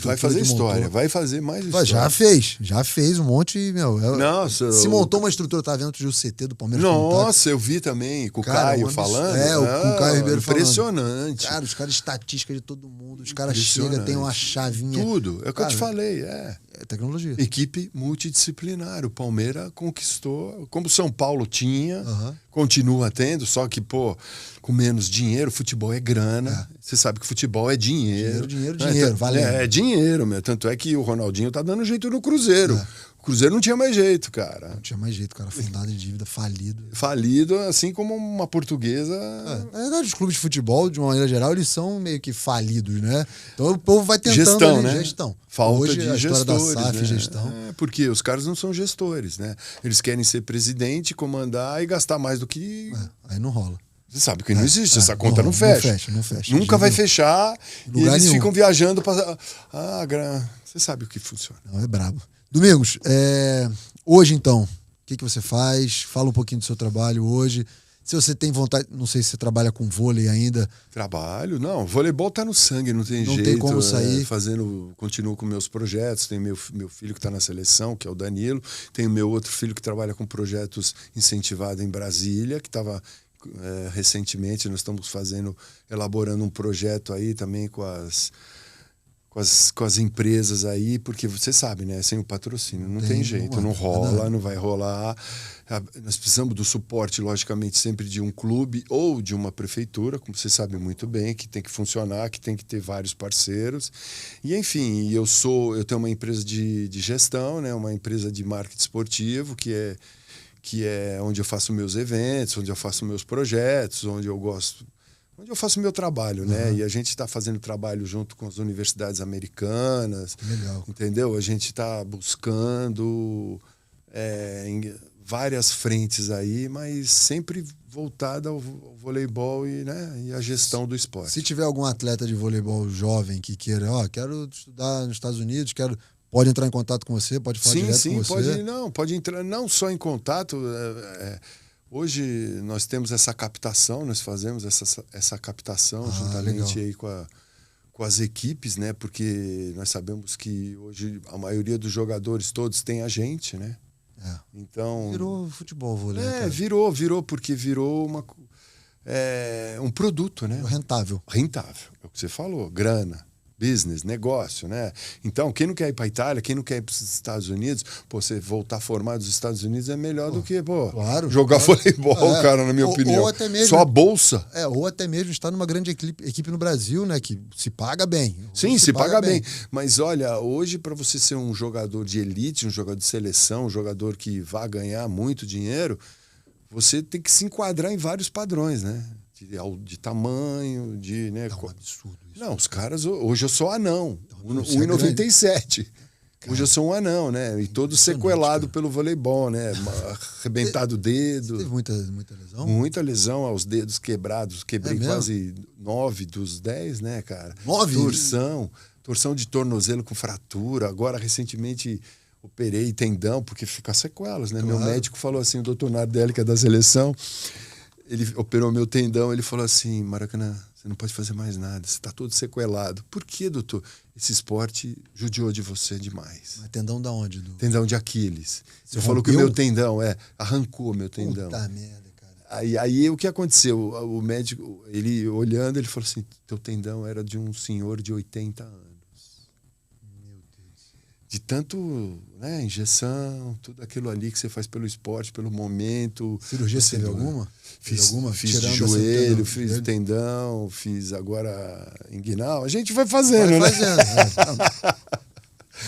vai fazer história, vai fazer mais história. Já fez um monte, Nossa, se montou uma estrutura, eu tava vendo outro dia o CT do Palmeiras. Nossa, eu vi também, com o Caio falando. Com o Caio Ribeiro impressionante. Falando. Cara, os caras, estatística de todo mundo, os caras chegam, tem uma chavinha. Tudo, é o que eu te falei, É tecnologia. Equipe multidisciplinar, o Palmeiras conquistou, como o São Paulo tinha, continua tendo, só que, pô, com menos dinheiro, futebol é grana. Você sabe que futebol é dinheiro. Dinheiro, valeu. É dinheiro, meu. Tanto é que o Ronaldinho tá dando jeito no Cruzeiro. O Cruzeiro não tinha mais jeito, cara. Não tinha mais jeito, cara. Fundado em dívida, falido. Falido, assim como uma portuguesa. Na verdade, os clubes de futebol, de uma maneira geral, eles são meio que falidos, né? Então o povo vai tentando gestão. Falta hoje, de a gestores, da SAF, né? gestão. Porque os caras não são gestores, né? Eles querem ser presidente, comandar e gastar mais do que... Aí não rola. Você sabe que não existe, essa conta não fecha. Não fecha. Nunca vai fechar e eles nenhum. ficam viajando para... Você sabe o que funciona. Não, é brabo. Domingos, hoje então, o que você faz? Fala um pouquinho do seu trabalho hoje. Se você tem vontade, não sei se você trabalha com vôlei ainda. Trabalho, não. Voleibol tá no sangue, não tem jeito. Não tem como sair. Continuo com meus projetos. Tem meu filho que está na seleção, que é o Danilo. Tem o meu outro filho que trabalha com projetos incentivados em Brasília, que estava recentemente, nós estamos elaborando um projeto aí também com as empresas aí, porque você sabe, né? Sem o patrocínio não tem jeito, não rola, não vai rolar. Nós precisamos do suporte, logicamente, sempre de um clube ou de uma prefeitura, como você sabe muito bem, que tem que funcionar, que tem que ter vários parceiros. E, enfim, eu tenho uma empresa de gestão, né? Uma empresa de marketing esportivo, que é onde eu faço meus eventos, onde eu faço meus projetos, onde eu gosto onde eu faço meu trabalho, né? E a gente está fazendo trabalho junto com as universidades americanas. Legal. Entendeu? A gente está buscando em várias frentes aí, mas sempre voltada ao voleibol e à gestão do esporte. Se tiver algum atleta de voleibol jovem que queira, quero estudar nos Estados Unidos, pode entrar em contato com você, pode falar direto com você? Pode entrar não só em contato. Hoje nós temos essa captação, nós fazemos essa captação juntamente aí com as equipes, né? Porque nós sabemos que hoje a maioria dos jogadores todos tem a gente, né? Então virou futebol, vôlei. Virou porque virou um produto, né? Rentável. É o que você falou, grana. Business, negócio, né? Então, quem não quer ir para a Itália, quem não quer ir para os Estados Unidos, você voltar formado dos Estados Unidos é melhor do que, jogar voleibol, cara, na minha opinião. Ou até mesmo, só a bolsa. Ou até mesmo estar numa grande equipe no Brasil, né? Que se paga bem. Sim, se paga bem. Mas olha, hoje, para você ser um jogador de elite, um jogador de seleção, um jogador que vá ganhar muito dinheiro, você tem que se enquadrar em vários padrões, né? De tamanho, né? É um absurdo isso. Não, os caras... Hoje eu sou anão, 1,97. Hoje eu sou um anão, né? E todo sequelado pelo voleibol, né? Arrebentado o dedo. Você teve muita lesão? Muita lesão aos dedos quebrados. Quebrei quase 9 dos 10, né, cara? 9? Torção de tornozelo com fratura. Agora, recentemente... operei tendão, porque fica sequelas, né? Claro. Meu médico falou assim, o doutor Nardelli, que é da seleção... Ele operou meu tendão, ele falou assim, Maracanã, você não pode fazer mais nada, você está todo sequelado. Por que, doutor? Esse esporte judiou de você demais. Mas tendão da onde? Tendão de Aquiles. Você falou que o meu tendão, arrancou meu tendão. Puta merda, cara. Aí o que aconteceu? O médico, ele olhando, ele falou assim, teu tendão era de um senhor de 80 anos. De tanto, né, injeção, tudo aquilo ali que você faz pelo esporte, pelo momento. Cirurgia você teve alguma? Fiz de joelho, fiz tendão, fiz agora inguinal. A gente vai fazendo, né?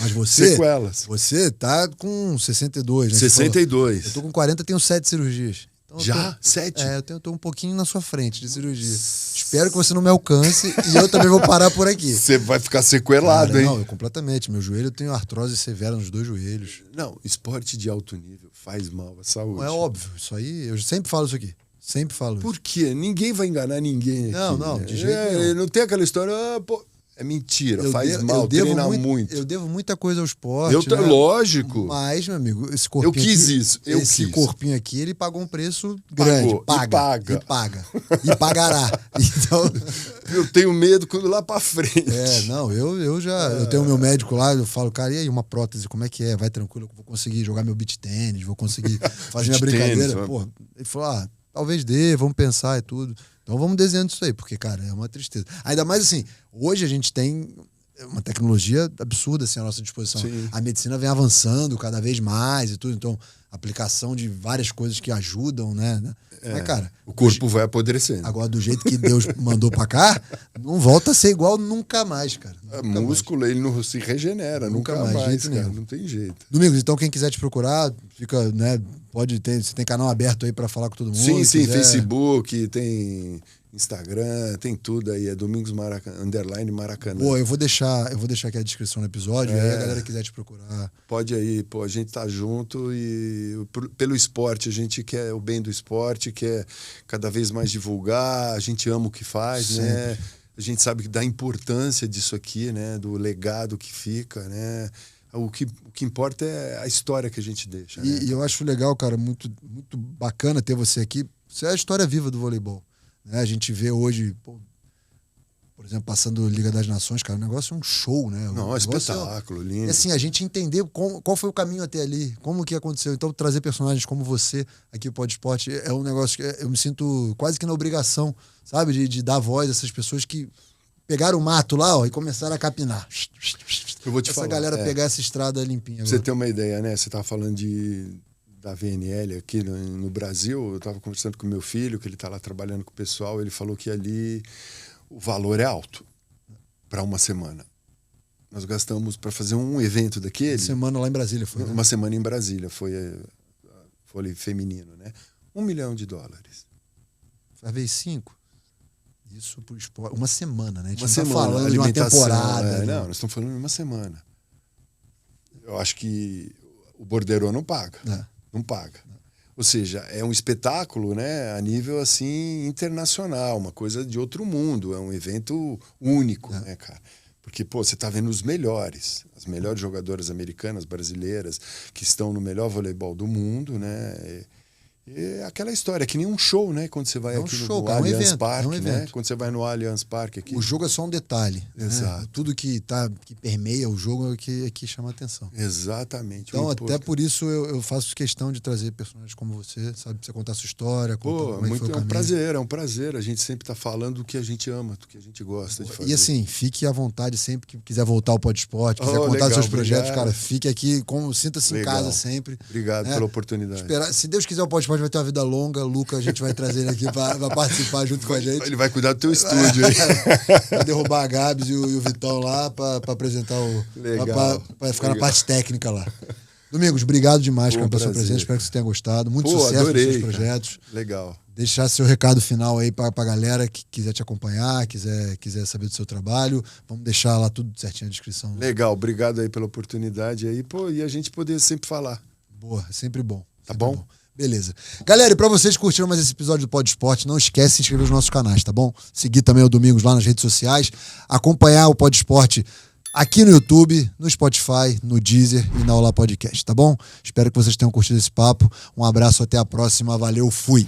Mas você... Sequelas. Você tá com 62, né? 62. Eu tô com 40, tenho 7 cirurgias. Então, já? 7? Eu tô um pouquinho na sua frente de cirurgia. Espero que você não me alcance e eu também vou parar por aqui. Você vai ficar sequelado, hein? Não, completamente. Meu joelho, eu tenho artrose severa nos 2 joelhos. Não, esporte de alto nível faz mal à saúde. É óbvio. Isso aí, eu sempre falo isso aqui. Sempre falo. Por quê? Ninguém vai enganar ninguém aqui. Não, de jeito nenhum. Não tem aquela história, é mentira, faz mal, treina muito. Eu devo muita coisa ao esporte. Né? Lógico. Mas, meu amigo, esse corpinho eu quis aqui, isso. Esse corpinho aqui, ele pagou um preço grande. E paga. E pagará. Então... eu tenho medo quando lá pra frente. Eu tenho meu médico lá, eu falo, cara, e aí, uma prótese, como é que é? Vai tranquilo, eu vou conseguir jogar meu beach tênis, vou conseguir fazer minha brincadeira. Pô, ele falou, talvez dê, vamos pensar e tudo. Então vamos desenhando isso aí, porque, cara, é uma tristeza. Ainda mais assim, hoje a gente tem uma tecnologia absurda assim, à nossa disposição. Sim. A medicina vem avançando cada vez mais e tudo, então aplicação de várias coisas que ajudam, né? Mas, cara, o corpo vai apodrecendo. Agora, do jeito que Deus mandou pra cá, não volta a ser igual nunca mais, cara. Músculo, ele não se regenera, nunca mais, cara. Não tem jeito. Domingos, então quem quiser te procurar, fica, né? Pode ter, você tem canal aberto aí pra falar com todo mundo. Sim, Facebook, tem Instagram, tem tudo aí, é Domingos Maracanã. Pô, eu vou deixar aqui a descrição do episódio, aí a galera quiser te procurar. Pode aí, pô, a gente tá junto e pelo esporte, a gente quer o bem do esporte, quer cada vez mais divulgar, a gente ama o que faz, sempre. Né? A gente sabe da importância disso aqui, né? Do legado que fica, né? O que importa é a história que a gente deixa. Né? E eu acho legal, cara, muito, muito bacana ter você aqui. Você é a história viva do voleibol. Né? A gente vê hoje, por exemplo, passando Liga das Nações, cara, o negócio é um show, né? Não, é espetáculo, lindo. E assim, a gente entender qual foi o caminho até ali, como que aconteceu. Então, trazer personagens como você aqui pro Pod Esporte é um negócio que eu me sinto quase que na obrigação, sabe? De dar voz a essas pessoas que pegaram o mato lá, e começaram a capinar. Eu vou te falar. Essa galera pegar essa estrada limpinha. Pra você ter uma ideia, né? Você tava falando da VNL aqui no Brasil. Eu tava conversando com meu filho, que ele tá lá trabalhando com o pessoal. Ele falou que ali o valor é alto para uma semana. Nós gastamos para fazer um evento daquele. Uma semana lá em Brasília foi. Uma semana em Brasília. Foi vôlei feminino, né? $1 milhão. Faz vezes 5. Isso pro esporte. Uma semana, né? A gente uma não semana, tá falando de uma temporada. Não, nós estamos falando de uma semana. Eu acho que o borderô não paga. Não paga. Ou seja, é um espetáculo, né, a nível assim internacional, uma coisa de outro mundo, é um evento único, né, cara? Porque, pô, você tá vendo os melhores, as melhores jogadoras americanas, brasileiras, que estão no melhor voleibol do mundo, né? É aquela história, é que nem um show, né? Quando você vai aqui no Allianz Parque, né? Quando você vai no Allianz Parque aqui. O jogo é só um detalhe. Exato. Né? Tudo que permeia o jogo é que chama a atenção. Exatamente. Então, até por isso eu faço questão de trazer personagens como você, sabe? Pra você contar a sua história. Pô, é um prazer. A gente sempre tá falando do que a gente ama, do que a gente gosta de fazer. E assim, fique à vontade sempre que quiser voltar ao Pod Esporte, quiser contar seus projetos, cara, fique aqui, sinta-se em casa sempre. Obrigado pela oportunidade. Se Deus quiser, o Pod Esporte vai ter uma vida longa. Luca, a gente vai trazer ele aqui para participar junto com a gente. Ele vai cuidar do teu estúdio aí. Vai derrubar a Gabs e o Vitão lá para apresentar para ficar na parte técnica lá. Domingos, obrigado demais pela sua presença. Espero que você tenha gostado. Muito sucesso nos seus projetos. Cara. Legal. Deixar seu recado final aí para a galera que quiser te acompanhar, quiser saber do seu trabalho. Vamos deixar lá tudo certinho na descrição. Legal, obrigado aí pela oportunidade aí, pô, e a gente poder sempre falar. Boa, sempre bom. Tá bom? Beleza. Galera, e pra vocês que curtiram mais esse episódio do Pod Esporte, não esquece de se inscrever nos nossos canais, tá bom? Seguir também o Domingos lá nas redes sociais, acompanhar o Pod Esporte aqui no YouTube, no Spotify, no Deezer e na Olá Podcast, tá bom? Espero que vocês tenham curtido esse papo. Um abraço, até a próxima. Valeu, fui!